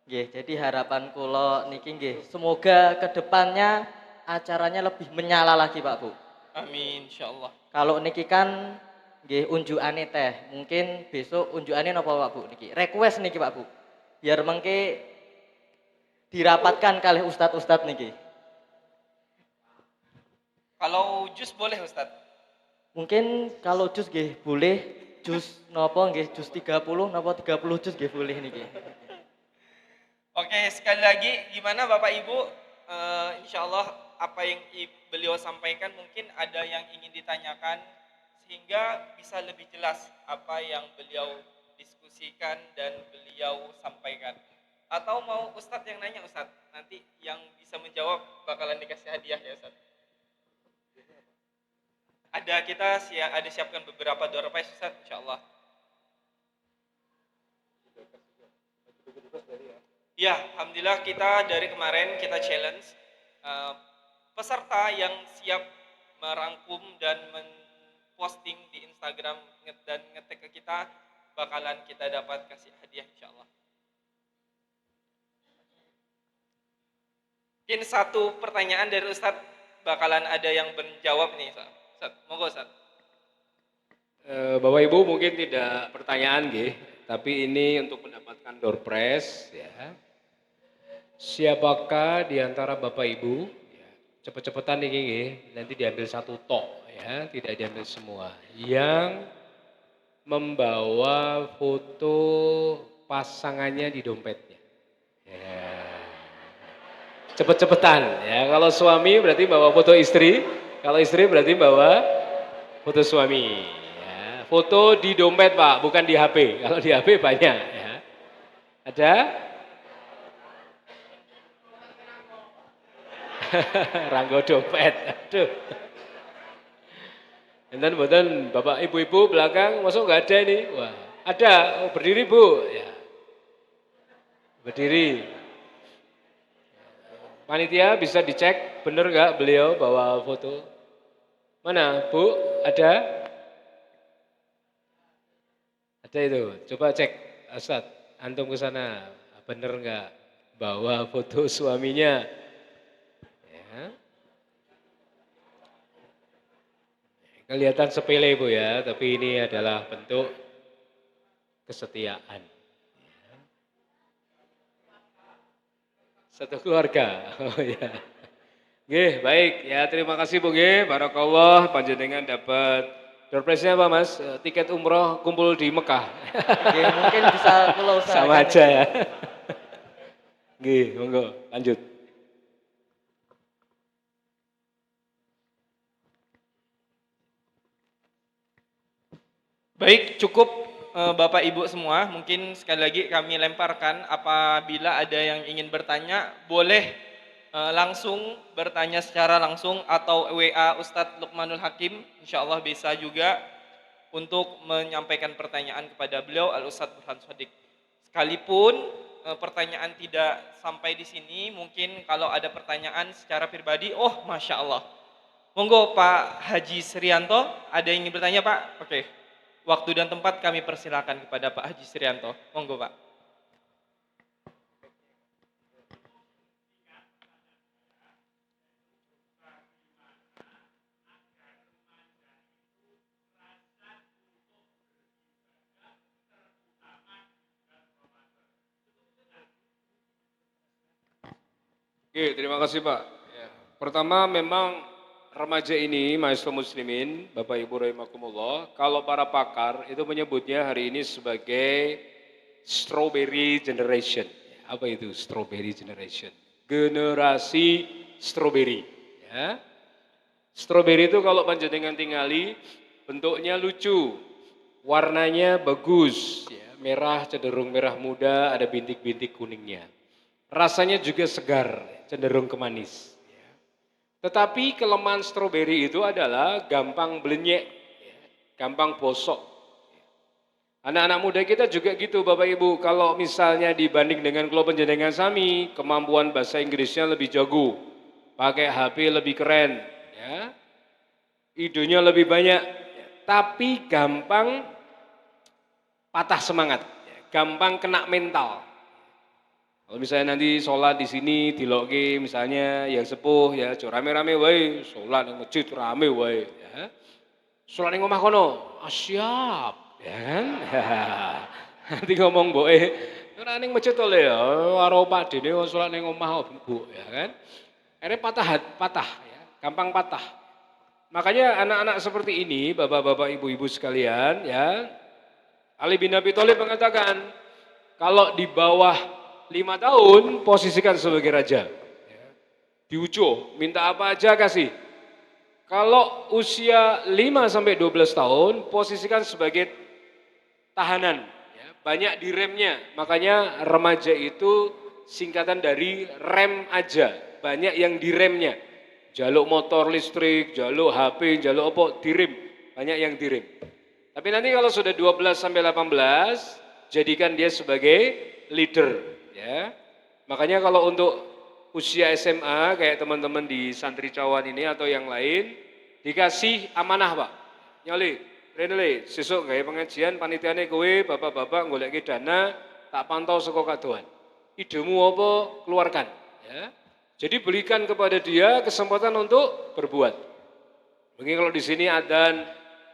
Nggih, jadi harapan kulo niki nggih semoga kedepannya acaranya lebih menyala lagi Pak Bu. Amin insyaallah. Kalau niki kan nggih unjukane teh, mungkin besok unjukane napa Pak Bu niki? Request niki Pak Bu. Biar mengke dirapatkan kalih ustad-ustad niki. Kalau jus boleh Ustadz? Mungkin kalau jus nggih boleh, jus napa nggih jus 30 napa 30 jus nggih boleh niki. Oke, sekali lagi gimana Bapak Ibu? Insyaallah apa yang beliau sampaikan mungkin ada yang ingin ditanyakan sehingga bisa lebih jelas apa yang beliau diskusikan dan beliau sampaikan. Atau mau Ustadz yang nanya Ustadz? Nanti yang bisa menjawab bakalan dikasih hadiah ya Ustadz. Kita ada siapkan beberapa door prize Ustaz insyaallah. Ya, alhamdulillah kita dari kemarin kita challenge peserta yang siap merangkum dan posting di Instagram dan ngetek ke kita bakalan kita dapat kasih hadiah insyaallah. Mungkin satu pertanyaan dari Ustaz bakalan ada yang menjawab nih Ustaz. Monggo Ustaz. Bapak Ibu mungkin tidak pertanyaan nggih, tapi ini untuk mendapatkan door prize ya. Siapakah di antara Bapak Ibu ya, cepet-cepetan nih nggih, nanti diambil satu tok ya, tidak diambil semua. Yang membawa foto pasangannya di dompetnya. Ya. Cepet-cepetan ya. Kalau suami berarti bawa foto istri. Kalau istri berarti bawa foto suami. Ya, foto di dompet Pak, bukan di HP. Kalau di HP banyak. Ya. Ada? Ranggo dompet. Aduh. Enten mboten Bapak Ibu-ibu belakang, masuk nggak ada ini? Wah, ada. Oh, berdiri Bu. Ya. Berdiri. Panitia bisa dicek bener nggak beliau bawa foto? Mana Bu? Ada? Ada itu. Coba cek Ustaz, antum ke sana. Bener nggak bawa foto suaminya? Ya. Kelihatan sepele Bu ya, tapi ini adalah bentuk kesetiaan. Satu keluarga. Oh ya. Nggih, baik ya, terima kasih Bu nggih. Barakallah panjenengan dapat door prize-nya apa Mas? Tiket umroh kumpul di Mekah. Oke, mungkin bisa kula usahakan. Sama aja ya. Nggih, monggo lanjut. Baik, cukup Bapak Ibu semua. Mungkin sekali lagi kami lemparkan apabila ada yang ingin bertanya, boleh langsung bertanya secara langsung atau WA Ustadz Lukmanul Hakim. Insya Allah bisa juga untuk menyampaikan pertanyaan kepada beliau Al-Ustadz Burhan Shadiq. Sekalipun pertanyaan tidak sampai di sini, mungkin kalau ada pertanyaan secara pribadi, oh Masya Allah. Monggo Pak Haji Srianto, ada yang ingin bertanya Pak? Oke. Waktu dan tempat kami persilakan kepada Pak Haji Srianto. Monggo Pak. Oke, terima kasih Pak. Ya. Pertama memang remaja ini, mahasiswa muslimin, Bapak Ibu rahimakumullah, kalau para pakar itu menyebutnya hari ini sebagai strawberry generation. Apa itu strawberry generation? Generasi strawberry. Ya. Strawberry itu kalau panjenengan tingali, bentuknya lucu, warnanya bagus, ya, merah cenderung merah muda, ada bintik-bintik kuningnya. Rasanya juga segar, cenderung ke manis. Tetapi kelemahan stroberi itu adalah gampang belenyek, gampang bosok. Anak-anak muda kita juga gitu Bapak Ibu, kalau misalnya dibanding dengan kalau panjenengan sami, kemampuan bahasa Inggrisnya lebih jago, pakai HP lebih keren, ya, idenya lebih banyak, tapi gampang patah semangat, gampang kena mental. Kalau misalnya nanti sholat di sini diloke misalnya yang sepuh ya, rame-rame wae, sholat di masjid rame wae, ya. Sholat di omah kono, siap, ya kan? Nanti ngomong boe, ora ning masjid to le ya, karo Pak Dene sholat ning omah Bu, ya kan? Akhirnya patah, ya, gampang patah. Makanya anak-anak seperti ini, bapak-bapak, ibu-ibu sekalian, ya, Ali bin Abi Thalib mengatakan, kalau di bawah 5 tahun posisikan sebagai raja. Diujo, minta apa aja kasih. Kalau usia 5 sampai 12 tahun posisikan sebagai tahanan. Banyak diremnya, makanya remaja itu singkatan dari rem aja. Banyak yang diremnya. Jaluk motor listrik, jaluk HP, jaluk apa, direm. Banyak yang direm. Tapi nanti kalau sudah 12 sampai 18, jadikan dia sebagai leader. Ya, makanya kalau untuk usia SMA kayak teman-teman di Santri Cawan ini atau yang lain dikasih amanah Pak. Nyali, Renele, sesuk gawe pengajian panitiane kowe bapak-bapak goleki dana tak pantau saka kadoan. Idemu apa keluarkan, ya. Jadi berikan kepada dia kesempatan untuk berbuat. Mungkin kalau di sini adzan,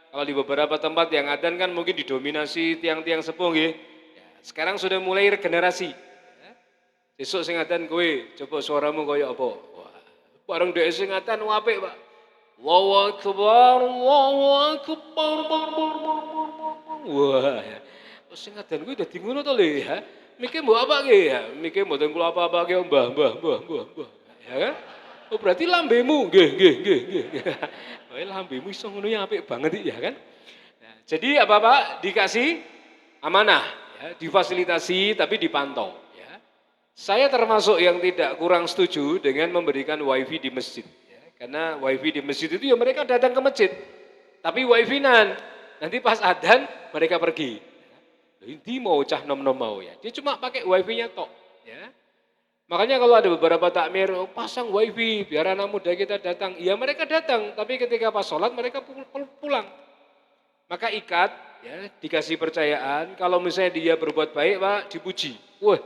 kalau di beberapa tempat yang adzan kan mungkin didominasi tiang-tiang sepuh nggih. Ya, sekarang sudah mulai regenerasi. Besok sing adzan kowe, coba suaramu kaya apa? Wah, bareng dhek sing adzan apik, Pak. Allahu akbar, Allahu akbar. Wah, sing adzan kuwi dadi ngono to lho ya. Mikir mbok apa ki ya? Mikir mboten kula apa-apa ki mbah. Ya kan? Oh berarti lambemu nggih. Wae lambemu iso ngono ya apik banget ya kan? Nah, jadi apa Pak? Dikasih amanah, ya, difasilitasi tapi dipantau. Saya termasuk yang tidak kurang setuju dengan memberikan wifi di masjid. Ya, karena wifi di masjid itu ya mereka datang ke masjid. Tapi wifi-nan, nanti pas adzan mereka pergi. Ini mau cah nom-nom mau ya. Dia cuma pakai wifi-nya tok. Ya. Makanya kalau ada beberapa takmir, pasang wifi biar anak muda kita datang. Ya mereka datang, tapi ketika pas sholat mereka pulang. Maka ikat, ya, dikasih percayaan. Kalau misalnya dia berbuat baik Pak, dipuji. Wah,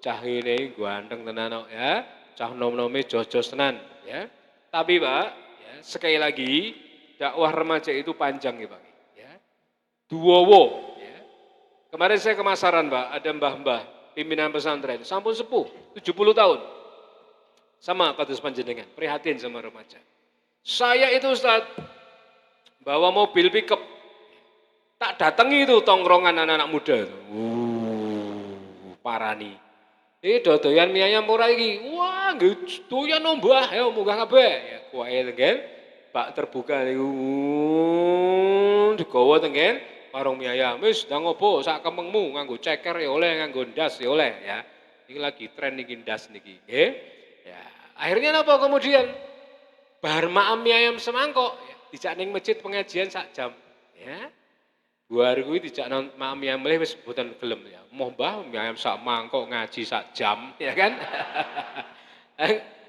cah ini ganteng tenan ya, cah nom-nome jos-jos tenan ya. Tapi Pak, ya, sekali lagi dakwah remaja itu panjang ya Pak. Ya. Duwowo. Ya. Kemarin saya ke Masaran Pak, ada mbah-mbah pimpinan pesantren, sampun sepuh, 70 tahun. Sama kados panjenengan, prihatin sama remaja. Saya itu Ustaz, bawa mobil pickup, tak datangi itu tongkrongan anak-anak muda itu. Parani. Dodoyan mie ayam ora iki. Wah, nggih doyan Mbah, ayo munggah kabeh. Ya kuwae tengen. Bak terbuka niku. Digawa tengen warung mie ayam. Wis ndang opo sak kemengmu nganggo ceker ya oleh, nganggo ndas ya oleh ya. Iki lagi tren niki ndas niki, nggih. Ya, akhirnya napa kemudian? Bar maam mie ayam semangkok, ya, dijak ning masjid pengajian sak jam, ya. 2 hari kuwi dijak nang maam mie ayam wis mboten gelem ya. Moh Mbah mie ayam sak mangkok ngaji sak jam, ya kan?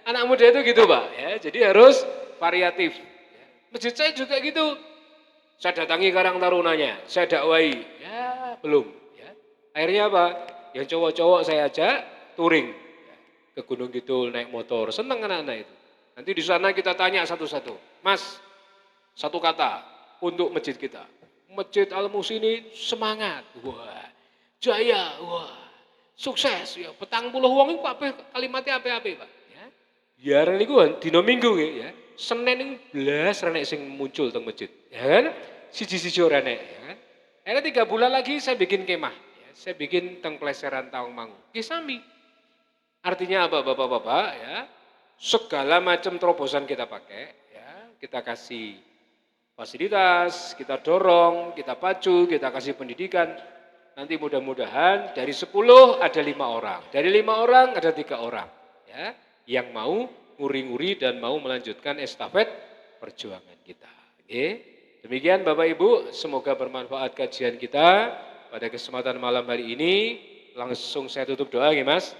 Anak muda itu gitu, Pak, ya. Jadi harus variatif. Ya. Masjid saya juga gitu. Saya datangi Karang Tarunanya, saya dakwai, ya belum, ya. Akhirnya apa? Yang cowok-cowok saya ajak touring ya, ke Gunung Kidul naik motor, seneng anak-anak itu. Nanti di sana kita tanya satu-satu, Mas, satu kata untuk masjid kita. Masjid Al-Musini semangat, wah, jaya, wah, sukses, ya, 40 wong itu kalimatnya apa-apa Pak. Ya. Biar niku dina Minggu ya, Senin ini belas renek sing muncul teng masjid, ya kan? Siji-siji ora renek, ya kan? Akhirnya 3 bulan lagi saya bikin kemah, ya. Saya bikin teng Pleseran Tawangmangu. Kisami. Artinya apa Bapak-bapak ya? Segala macam terobosan kita pakai, ya, kita kasih fasilitas, kita dorong, kita pacu, kita kasih pendidikan. Nanti mudah-mudahan dari 10 ada 5 orang, dari 5 orang ada 3 orang, ya, yang mau nguri-nguri dan mau melanjutkan estafet perjuangan kita. Oke. Demikian Bapak Ibu, semoga bermanfaat kajian kita pada kesempatan malam hari ini. Langsung saya tutup doa ya Mas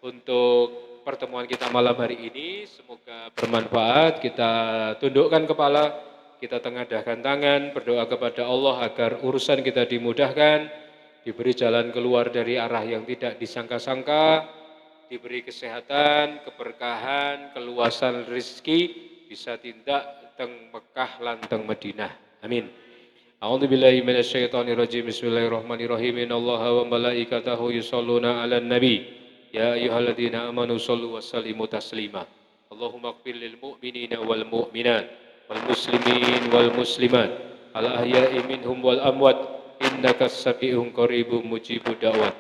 untuk pertemuan kita malam hari ini. Semoga bermanfaat. Kita tundukkan kepala, kita tengadahkan tangan, berdoa kepada Allah agar urusan kita dimudahkan, diberi jalan keluar dari arah yang tidak disangka-sangka, diberi kesehatan, keberkahan, keluasan rezeki, bisa tindak teng Mekah lan teng Madinah. Amin. A'udzubillahi minasyaitonirrajim. Bismillahirrahmanirrahim. Innallaha wa malaikatahu yusholluna 'alan nabi. Ya ayyuhalladzina amanu shallu wa sallimu taslima. Allahumma ighfir lil mu'minina wal mu'minat wal muslimin wal muslimat al ahya'i minhum wal amwat innaka as-sami'un qaribun mujibud da'wat.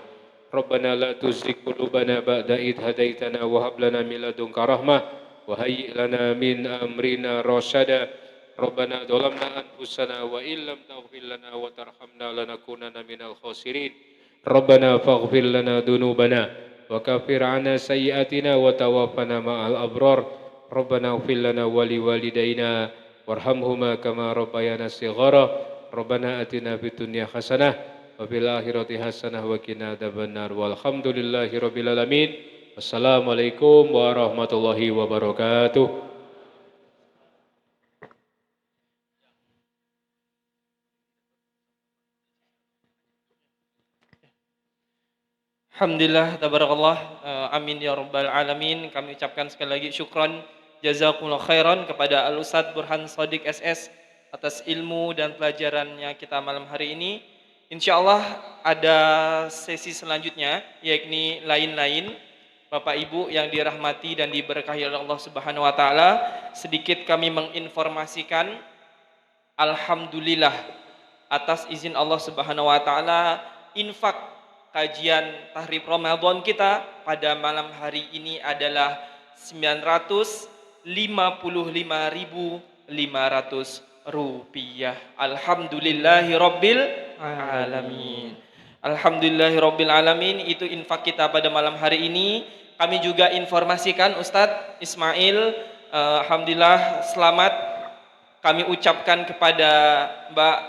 Rabbana la tuzigh qulubana ba'da idh hadaitana wa hab lana min ladunka rahmah wa hayyi' lana min amrina rasyada. Rabbana dhalamna anfusana wa illam taghfir lana wa tarhamna lanakunanna minal khasirin. Rabbana faghfir lana dhunubana wa kaffir 'anna sayyi'atina wa tawaffana ma'al abrar. Rabbana ighfir lana wa liwalidayna warhamhuma kama rabbayana shighara. Rabbana atina fid dunya hasanah wa fil akhirati hasanah wa qina adzabannar. Walhamdulillahirabbil alamin. Wassalamualaikum warahmatullahi wabarakatuh. Alhamdulillah, tabarakallah, amin ya rabbal alamin. Kami ucapkan sekali lagi syukran, jazakumullah khairan kepada Al-Ustadz Burhan Shadiq SS atas ilmu dan pelajarannya kita malam hari ini. Insyaallah ada sesi selanjutnya, yakni lain-lain. Bapak Ibu yang dirahmati dan diberkahi oleh Allah Subhanahu wa taala, sedikit kami menginformasikan, alhamdulillah atas izin Allah Subhanahu wa taala, infak kajian tahrib Ramadan kita pada malam hari ini adalah 955.500 rupiah. Alhamdulillahirabbil alamin. Alhamdulillahirabbil alamin. Itu infak kita pada malam hari ini. Kami juga informasikan Ustadz Ismail, alhamdulillah selamat kami ucapkan kepada Mbak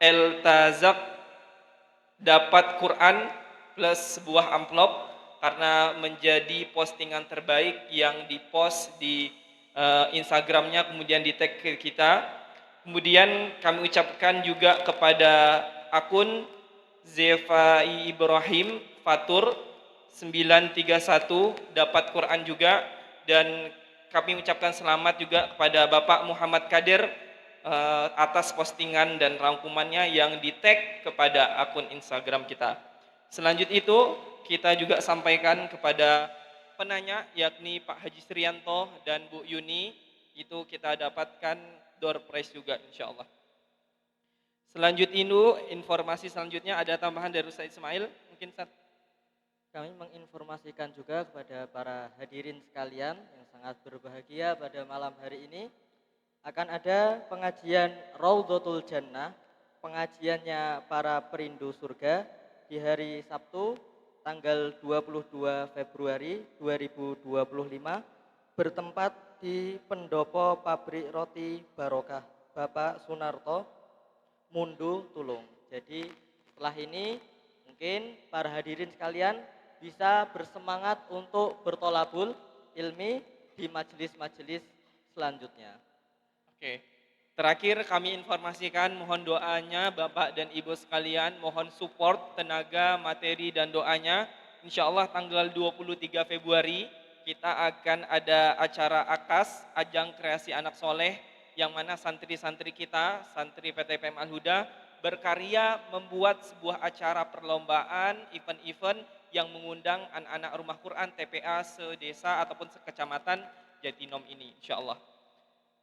Eltazak dapat Quran plus sebuah amplop karena menjadi postingan terbaik yang dipost di Instagramnya, kemudian di tag ke kita. Kemudian kami ucapkan juga kepada akun Zefai Ibrahim Fatur 931 dapat Quran juga, dan kami ucapkan selamat juga kepada Bapak Muhammad Kadir atas postingan dan rangkumannya yang di-tag kepada akun Instagram kita. Selanjutnya itu kita juga sampaikan kepada penanya yakni Pak Haji Srianto dan Bu Yuni, itu kita dapatkan door prize juga insyaallah. Selanjutnya itu informasi selanjutnya ada tambahan dari Ustaz Ismail mungkin Ustaz. Kami menginformasikan juga kepada para hadirin sekalian yang sangat berbahagia pada malam hari ini akan ada pengajian Raudhatul Jannah, pengajiannya para perindu surga di hari Sabtu tanggal 22 Februari 2025 bertempat di pendopo pabrik roti Barokah Bapak Sunarto Mundu Tulung. Jadi setelah ini mungkin para hadirin sekalian bisa bersemangat untuk bertolabul ilmi di majelis-majelis selanjutnya. Oke. Terakhir kami informasikan mohon doanya Bapak dan Ibu sekalian, mohon support tenaga, materi dan doanya. Insyaallah tanggal 23 Februari kita akan ada acara AKAS, Ajang Kreasi Anak Soleh, yang mana santri-santri kita, santri PTPM Al-Huda berkarya membuat sebuah acara perlombaan, event-event yang mengundang anak-anak rumah Quran TPA sedesa ataupun sekecamatan Jatinom ini insyaallah.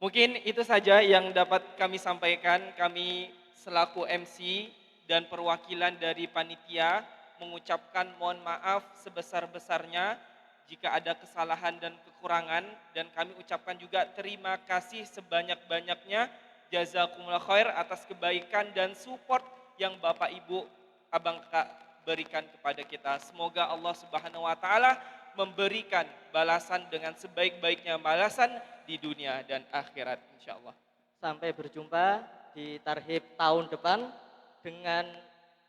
Mungkin itu saja yang dapat kami sampaikan. Kami selaku MC dan perwakilan dari panitia mengucapkan mohon maaf sebesar-besarnya jika ada kesalahan dan kekurangan, dan kami ucapkan juga terima kasih sebanyak-banyaknya jazakumullah khair atas kebaikan dan support yang Bapak Ibu Abang Kakak berikan kepada kita. Semoga Allah Subhanahu wa taala memberikan balasan dengan sebaik-baiknya balasan di dunia dan akhirat insyaallah. Sampai berjumpa di tarhib tahun depan dengan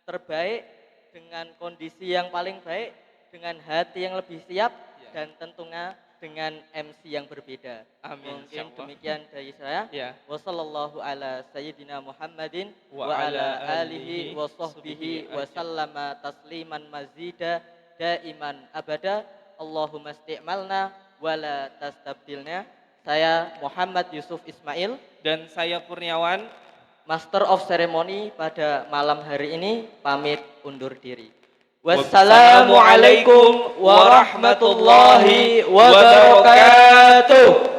terbaik, dengan kondisi yang paling baik, dengan hati yang lebih siap dan tentunya dengan MC yang berbeda. Amin. Mungkin demikian dari saya. Ya. Wassallallahu ala sayyidina Muhammadin wa ala alihi wa sahbihi wa sallama tasliman mazida daiman abada. Allahumma isti'malna wa la tastabdilna. Saya Muhammad Yusuf Ismail Dan saya Kurniawan, Master of Ceremony pada malam hari ini pamit undur diri. Wassalamualaikum warahmatullahi wabarakatuh.